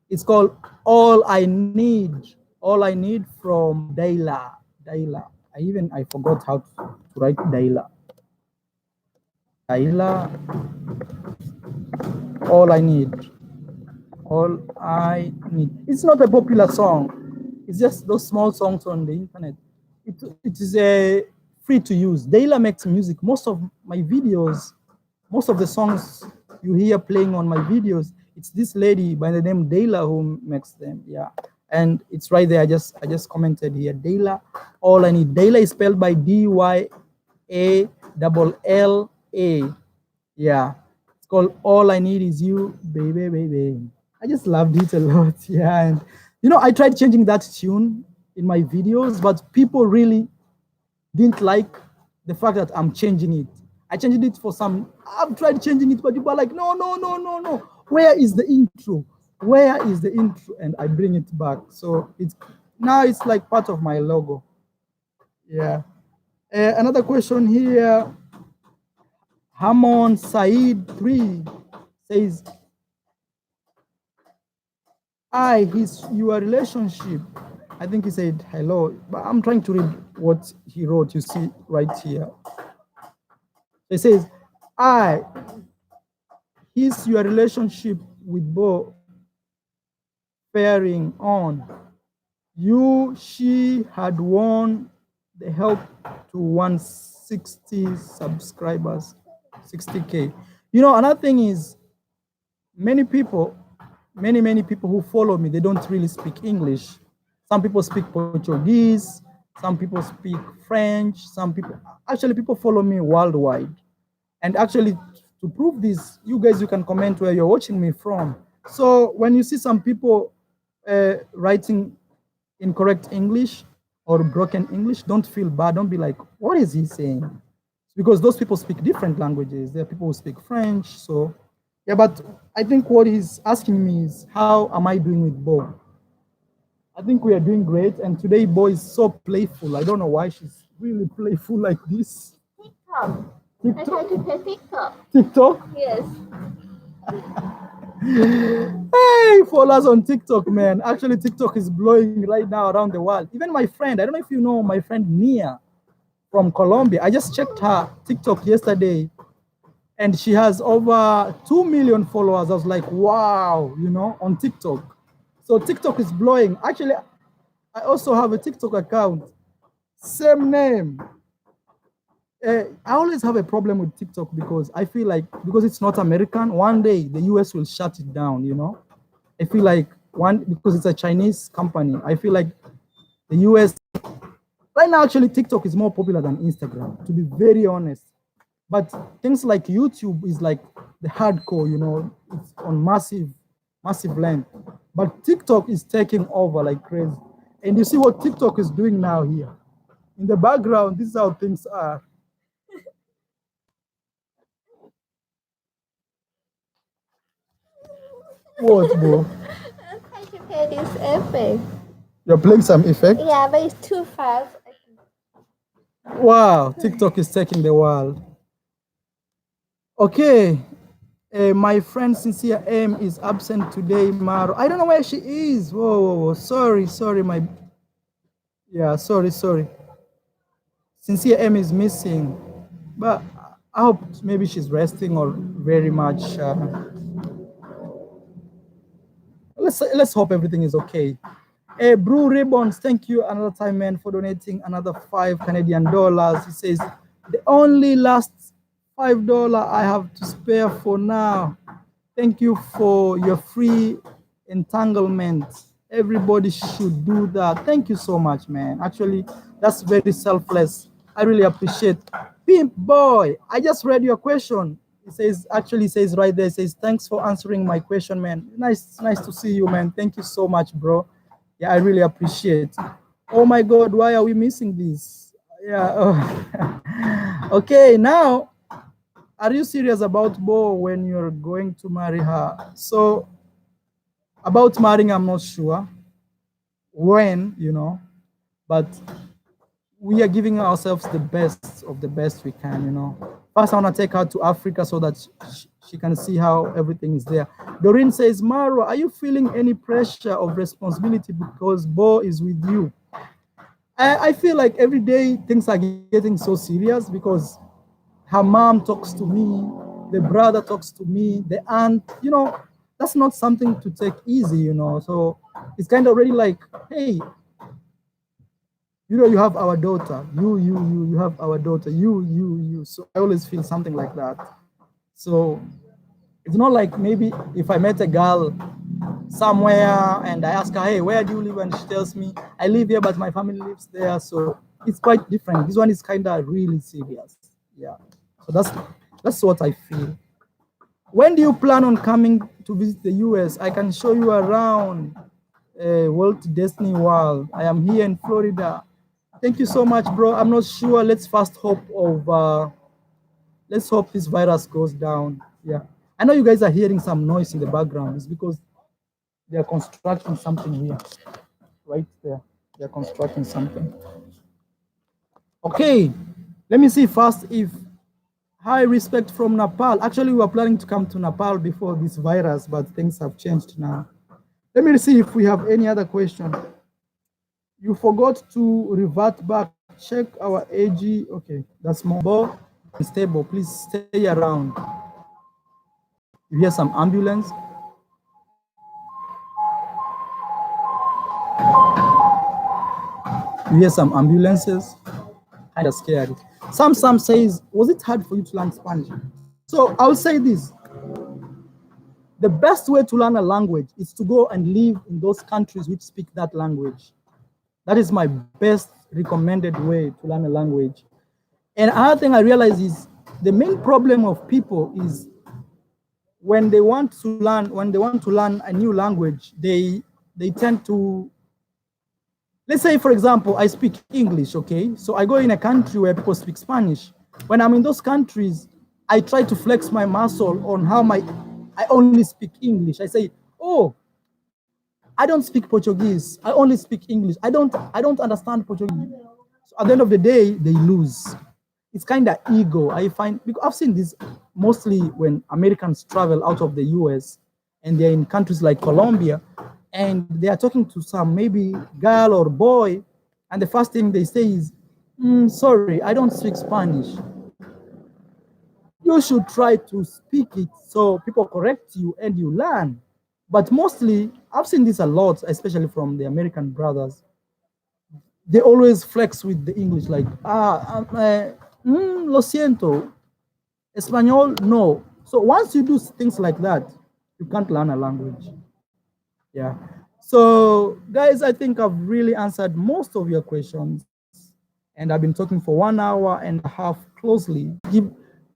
It's called All I Need. All I Need from Dayla. Dayla. I forgot how to write Dayla. Dayla. All I Need. All I Need. It's not a popular song. It's just those small songs on the internet. It is free to use. Dayla makes music. Most of my videos, most of the songs you hear playing on my videos, it's this lady by the name Dayla who makes them. Yeah, and it's right there. I just commented here. Dayla, All I Need. Dayla is spelled by Dyalla. Yeah, it's called All I Need Is You, baby, baby. I just loved it a lot. Yeah, and I tried changing that tune in my videos, but people really didn't like the fact that I'm changing it. I changed it for some. I've tried changing it, but people are like, no, no, no, no, no. Where is the intro? Where is the intro? And I bring it back. So now it's like part of my logo. Yeah. Another question here. Hamon Said 3 says, your relationship. I think he said hello, but I'm trying to read what he wrote. You see right here. It says, is your relationship with Bo faring on? She had won the help to 160 subscribers, 60K. Another thing is, many people who follow me, they don't really speak English. Some people speak Portuguese, some people speak French, people follow me worldwide. And actually, to prove this, you can comment where you're watching me from. So when you see some people writing incorrect English or broken English, don't feel bad. Don't be like, what is he saying? It's because those people speak different languages. There are people who speak French. So yeah, but I think what he's asking me is, how am I doing with Bo? I think we are doing great. And today, Bo is so playful. I don't know why she's really playful like this. TikTok. I try to play TikTok. TikTok? Yes. Hey, follow us on TikTok, man. Actually, TikTok is blowing right now around the world. Even my friend, I don't know if you know my friend Nia from Colombia. I just checked her TikTok yesterday, and she has over 2 million followers. I was like, wow, on TikTok. So TikTok is blowing. Actually, I also have a TikTok account. Same name. I always have a problem with TikTok because I feel like, because it's not American, one day the US will shut it down, I feel like because it's a Chinese company, I feel like the US, right now actually TikTok is more popular than Instagram, to be very honest. But things like YouTube is like the hardcore, it's on massive length. But TikTok is taking over like crazy. And you see what TikTok is doing now here. In the background, this is how things are. What, bro? I'm trying to play this effect. You're playing some effect? Yeah, but it's too fast. Wow, TikTok is taking the world. Okay, my friend Sincere M is absent today, Maro. I don't know where she is. Whoa. Sorry, Yeah, sorry. Sincere M is missing, but I hope maybe she's resting or very much. Let's hope everything is okay. Brew Ribbons, thank you another time, man, for donating another 5 Canadian dollars. He says, the only last $5 I have to spare for now. Thank you for your free entanglement. Everybody should do that. Thank you so much, man. Actually, that's very selfless. I really appreciate. Pimp boy, I just read your question. It says, actually says right there, it says, thanks for answering my question, man. Nice to see you, man. Thank you so much, bro. Yeah, I really appreciate. Oh my God, why are we missing this? Yeah. Oh. Okay, now, are you serious about Bo when you're going to marry her? So, about marrying, I'm not sure when, but we are giving ourselves the best of the best we can, First, I want to take her to Africa so that she can see how everything is there. Doreen says, Maro, are you feeling any pressure of responsibility because Bo is with you? I feel like every day things are getting so serious because her mom talks to me, the brother talks to me, the aunt, that's not something to take easy, So it's kind of already like, hey, you have our daughter, you have our daughter, you. So I always feel something like that. So it's not like maybe if I met a girl somewhere and I ask her, hey, where do you live? And she tells me, I live here, but my family lives there. So it's quite different. This one is kind of really serious. Yeah. So that's what I feel. When do you plan on coming to visit the US? I can show you around Walt Disney World. I am here in Florida. Thank you so much, bro. I'm not sure. Let's first hope let's hope this virus goes down. Yeah. I know you guys are hearing some noise in the background. It's because they are constructing something here. Right there. They are constructing something. Okay. Let me see first if high respect from Nepal. Actually, we were planning to come to Nepal before this virus, but things have changed now. Let me see if we have any other question. You forgot to revert back. Check our AG. Okay, that's more stable. Please stay around. You hear some ambulance? You hear some ambulances? Kind of scary. Some says, was it hard for you to learn Spanish? So I'll say this. The best way to learn a language is to go and live in those countries which speak that language. That is my best recommended way to learn a language. And another thing I realize is the main problem of people is when they want to learn a new language, they tend to, let's say, for example, I speak English, okay? So I go in a country where people speak Spanish. When I'm in those countries, I try to flex my muscle on how I only speak English. I say, oh, I don't speak Portuguese. I only speak English. I don't understand Portuguese. So at the end of the day, they lose. It's kind of ego. I find, because I've seen this mostly when Americans travel out of the US and they're in countries like Colombia and they are talking to some maybe girl or boy, and the first thing they say is, sorry, I don't speak Spanish. You should try to speak it so people correct you and you learn. But mostly, I've seen this a lot, especially from the American brothers. They always flex with the English, like, lo siento, Espanol, no. So once you do things like that, you can't learn a language. Yeah. So, guys, I think I've really answered most of your questions, and I've been talking for 1.5 hours closely.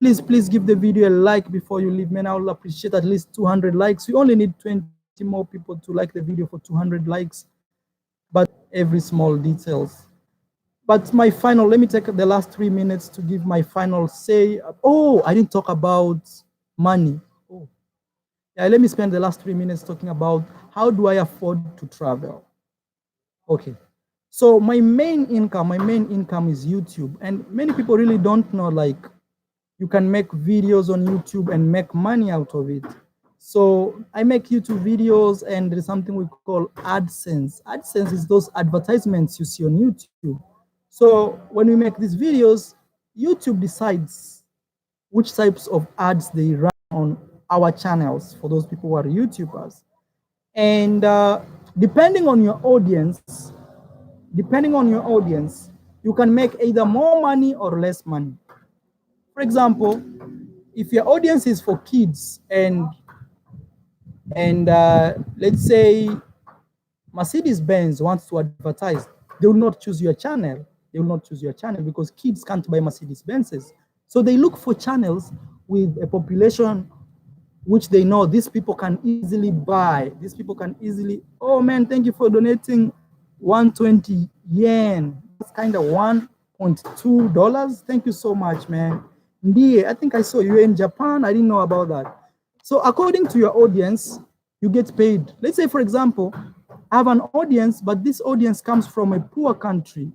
Please give the video a like before you leave, man. I will appreciate at least 200 likes. We only need 20 more people to like the video for 200 likes, but every small details. But my final, let me take the last 3 minutes to give my final say. Oh, I didn't talk about money. Oh, yeah, let me spend the last 3 minutes talking about how do I afford to travel. Okay, so my main income is YouTube, and many people really don't know, like, you can make videos on YouTube and make money out of it. So I make YouTube videos, and there's something we call AdSense. AdSense is those advertisements you see on YouTube. So when we make these videos, YouTube decides which types of ads they run on our channels for those people who are YouTubers. And depending on your audience, you can make either more money or less money. For example, if your audience is for kids and let's say Mercedes-Benz wants to advertise, they will not choose your channel. They will not choose your channel because kids can't buy Mercedes-Benzes. So they look for channels with a population which they know these people can easily buy. These people can easily, oh man, thank you for donating 120 yen. That's kind of $1.2. Thank you so much, man. Ndie, I think I saw you in Japan. I didn't know about that. So according to your audience, you get paid. Let's say, for example, I have an audience, but this audience comes from a poor country.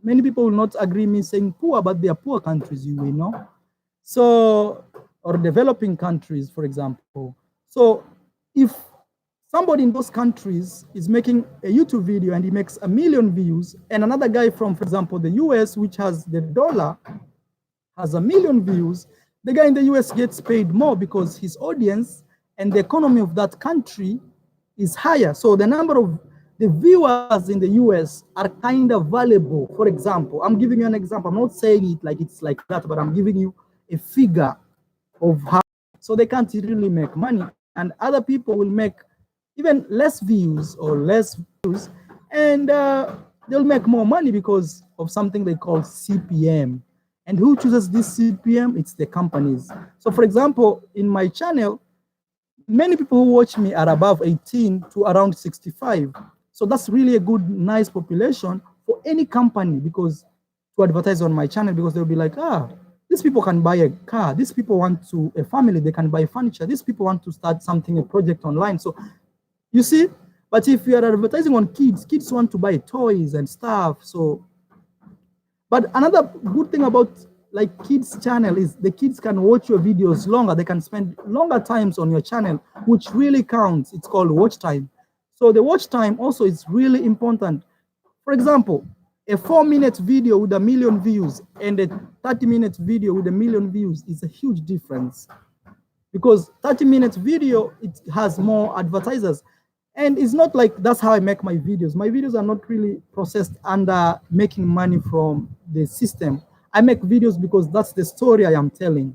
Many people will not agree me saying poor, but they are poor countries, you will know. So, or developing countries, for example. So if somebody in those countries is making a YouTube video and he makes 1 million views, and another guy from, for example, the US, which has the dollar, has 1 million views, the guy in the US gets paid more because his audience and the economy of that country is higher. So the number of the viewers in the US are kind of valuable. For example, I'm giving you an example. I'm not saying it like it's like that, but I'm giving you a figure of how, so they can't really make money. And other people will make even less views or less views, and they'll make more money because of something they call CPM. And who chooses this CPM? It's the companies. So for example, in my channel, many people who watch me are above 18 to around 65. So that's really a good, nice population for any company because to advertise on my channel, because they'll be like, these people can buy a car. These people want to, a family, they can buy furniture. These people want to start something, a project online. So you see, but if you are advertising on kids, kids want to buy toys and stuff. So, but another good thing about like kids channel is the kids can watch your videos longer. They can spend longer times on your channel, which really counts. It's called watch time. So the watch time also is really important. For example, a 4-minute video with 1 million views and a 30-minute video with 1 million views is a huge difference because 30-minute video, it has more advertisers. And it's not like that's how I make my videos. My videos are not really processed under making money from the system. I make videos because that's the story I am telling.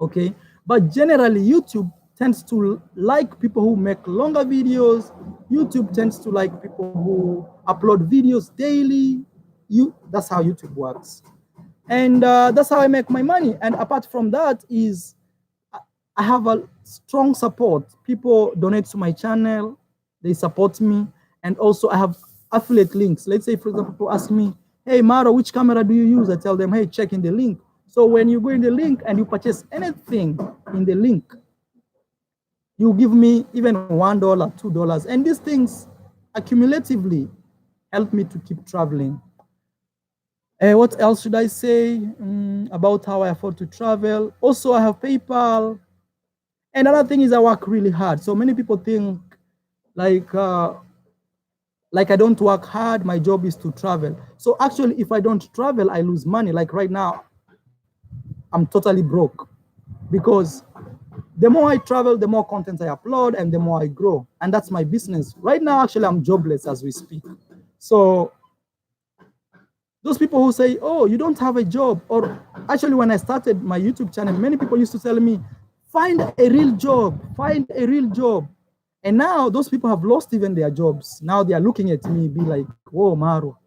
Okay. But generally, YouTube tends to like people who make longer videos. YouTube tends to like people who upload videos daily. That's how YouTube works. And that's how I make my money. And apart from that is I have a strong support. People donate to my channel, they support me. And also I have affiliate links. Let's say, for example, people ask me, hey, Maro, which camera do you use? I tell them, hey, check in the link. So when you go in the link and you purchase anything in the link, you give me even $1, $2. And these things accumulatively help me to keep traveling. What else should I say about how I afford to travel? Also, I have PayPal. And another thing is I work really hard. So many people think like I don't work hard, my job is to travel. So actually, if I don't travel, I lose money. Like right now, I'm totally broke because the more I travel, the more content I upload and the more I grow. And that's my business. Right now, actually, I'm jobless as we speak. So those people who say, oh, you don't have a job, or actually when I started my YouTube channel, many people used to tell me, find a real job, find a real job. And now those people have lost even their jobs. Now they are looking at me, be like, whoa, Maro,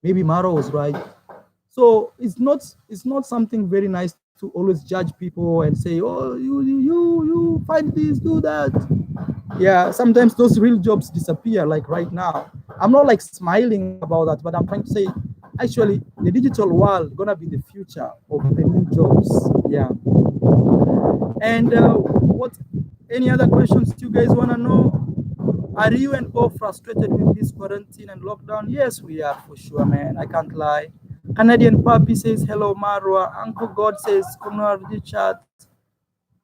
maybe Maro was right. So it's not something very nice to always judge people and say, oh, you find this, do that. Yeah, sometimes those real jobs disappear, like right now. I'm not like smiling about that, but I'm trying to say, actually, the digital world gonna be the future of the new jobs. Yeah. And what? Any other questions you guys wanna know? Are you and all frustrated with this quarantine and lockdown? Yes, we are for sure, man. I can't lie. Canadian Papi says hello, Marwa. Uncle God says Kumar chat.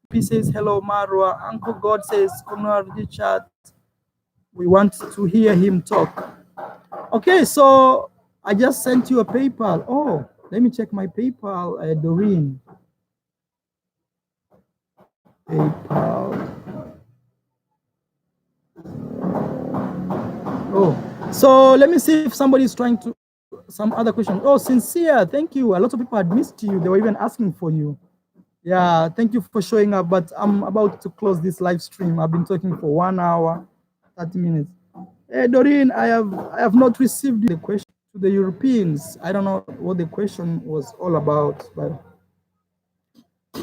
Papi says hello, Marwa. Uncle God says Kumar chat. We want to hear him talk. Okay, so I just sent you a PayPal. Oh, let me check my PayPal, Doreen. PayPal. Oh, so let me see if somebody is trying to some other question. Oh, sincere, thank you. A lot of people had missed you. They were even asking for you. Yeah, thank you for showing up. But I'm about to close this live stream. I've been talking for 1 hour, 30 minutes. Hey, Doreen, I have not received the question to the Europeans. I don't know what the question was all about. But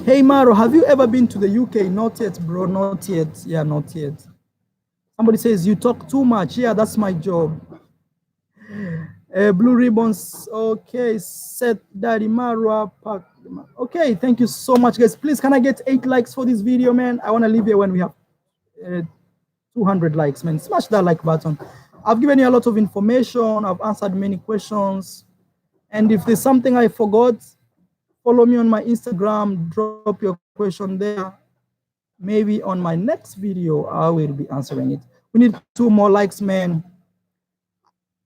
hey, Maro, have you ever been to the UK? Not yet, bro. Not yet. Yeah, not yet. Somebody says you talk too much. Yeah, that's my job. Blue ribbons. Okay, set Daddy Marwa Park. Okay, thank you so much, guys. Please, can I get 8 likes for this video, man? I want to leave here when we have 200 likes, man. Smash that like button. I've given you a lot of information. I've answered many questions. And if there's something I forgot, follow me on my Instagram. Drop your question there. Maybe on my next video, I will be answering it. We need 2 more likes, man.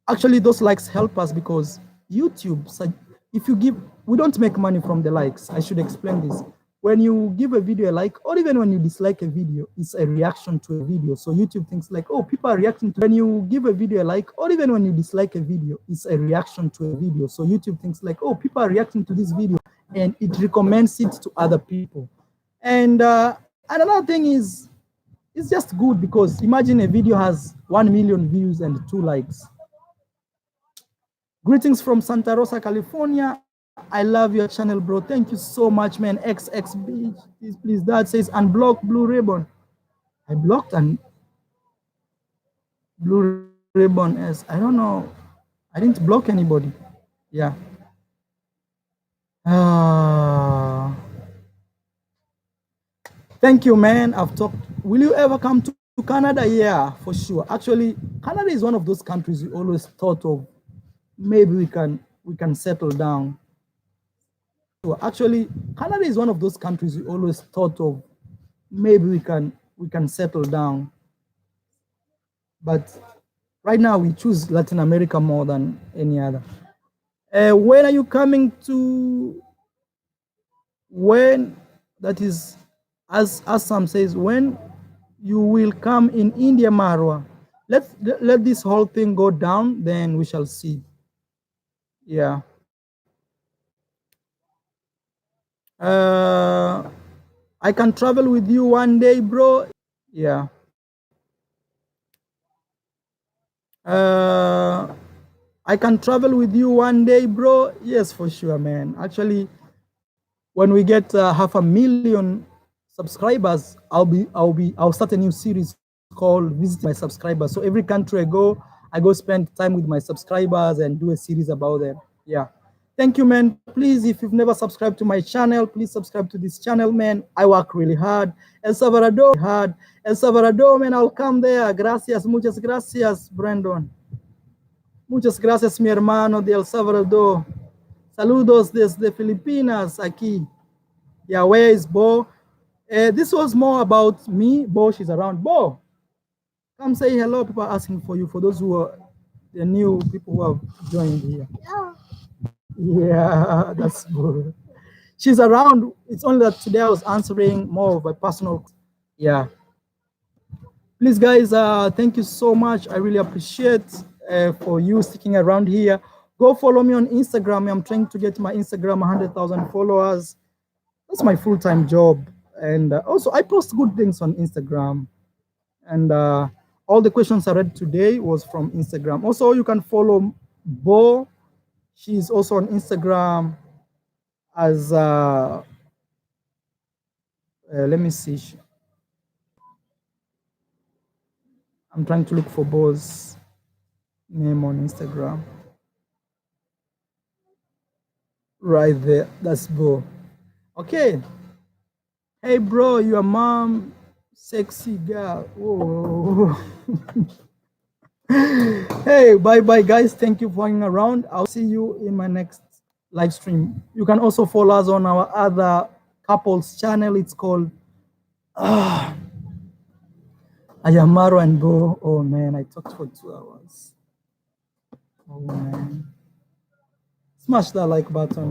Actually, those likes help us because YouTube, if you give, we don't make money from the likes. I should explain this. When you give a video a like, or even when you dislike a video, it's a reaction to a video. So YouTube thinks like, oh, people are reacting to, when you give a video a like, or even when you dislike a video, it's a reaction to a video. So YouTube thinks like, oh, people are reacting to this video, and it recommends it to other people. And another thing is, it's just good because imagine a video has 1 million views and 2 likes. Greetings from Santa Rosa, California. I love your channel, bro. Thank you so much, man. XXB, please. That says unblock Blue Ribbon. I blocked and Blue Ribbon as I don't know. I didn't block anybody. Yeah. Thank you, man. I've talked. Will you ever come to Canada? Yeah, for sure. Actually, Canada is one of those countries we always thought of. Maybe we can settle down. Actually, Canada is one of those countries we always thought of. Maybe we can settle down. But right now we choose Latin America more than any other. When are you coming to? When, that is, as Sam says, when you will come in India, Marwa. Let this whole thing go down, then we shall see. Yeah. I can travel with you one day, bro. Yeah. I can travel with you one day, bro. Yes, for sure, man. Actually, when we get 500,000 subscribers, I'll start a new series called Visit My Subscribers. So every country I go spend time with my subscribers and do a series about them. Yeah. Thank you, man. Please, if you've never subscribed to my channel, please subscribe to this channel, man. I work really hard. El Salvador, man, I'll come there. Gracias, muchas gracias, Brandon. Muchas gracias, mi hermano de El Salvador. Saludos desde Filipinas, aquí. Yeah, where is Bo? This was more about me. Bo, she's around. Bo, come say hello. People are asking for you. For those who are the new people who have joined here. Yeah, that's good. She's around. It's only that today I was answering more of a personal. Yeah. Please, guys, thank you so much. I really appreciate for you sticking around here. Go follow me on Instagram. I'm trying to get my Instagram 100,000 followers. That's my full-time job. And also, I post good things on Instagram. And all the questions I read today was from Instagram. Also, you can follow Bo. She's also on Instagram as, let me see. I'm trying to look for Bo's name on Instagram. Right there, that's Bo. Okay. Hey, bro, your mom, sexy girl. Whoa. Hey, bye guys. Thank you for hanging around. I'll see you in my next live stream. You can also follow us on our other couples channel. It's called Ayamaro and Bo. Oh man, I talked for 2 hours. Oh man. Smash that like button.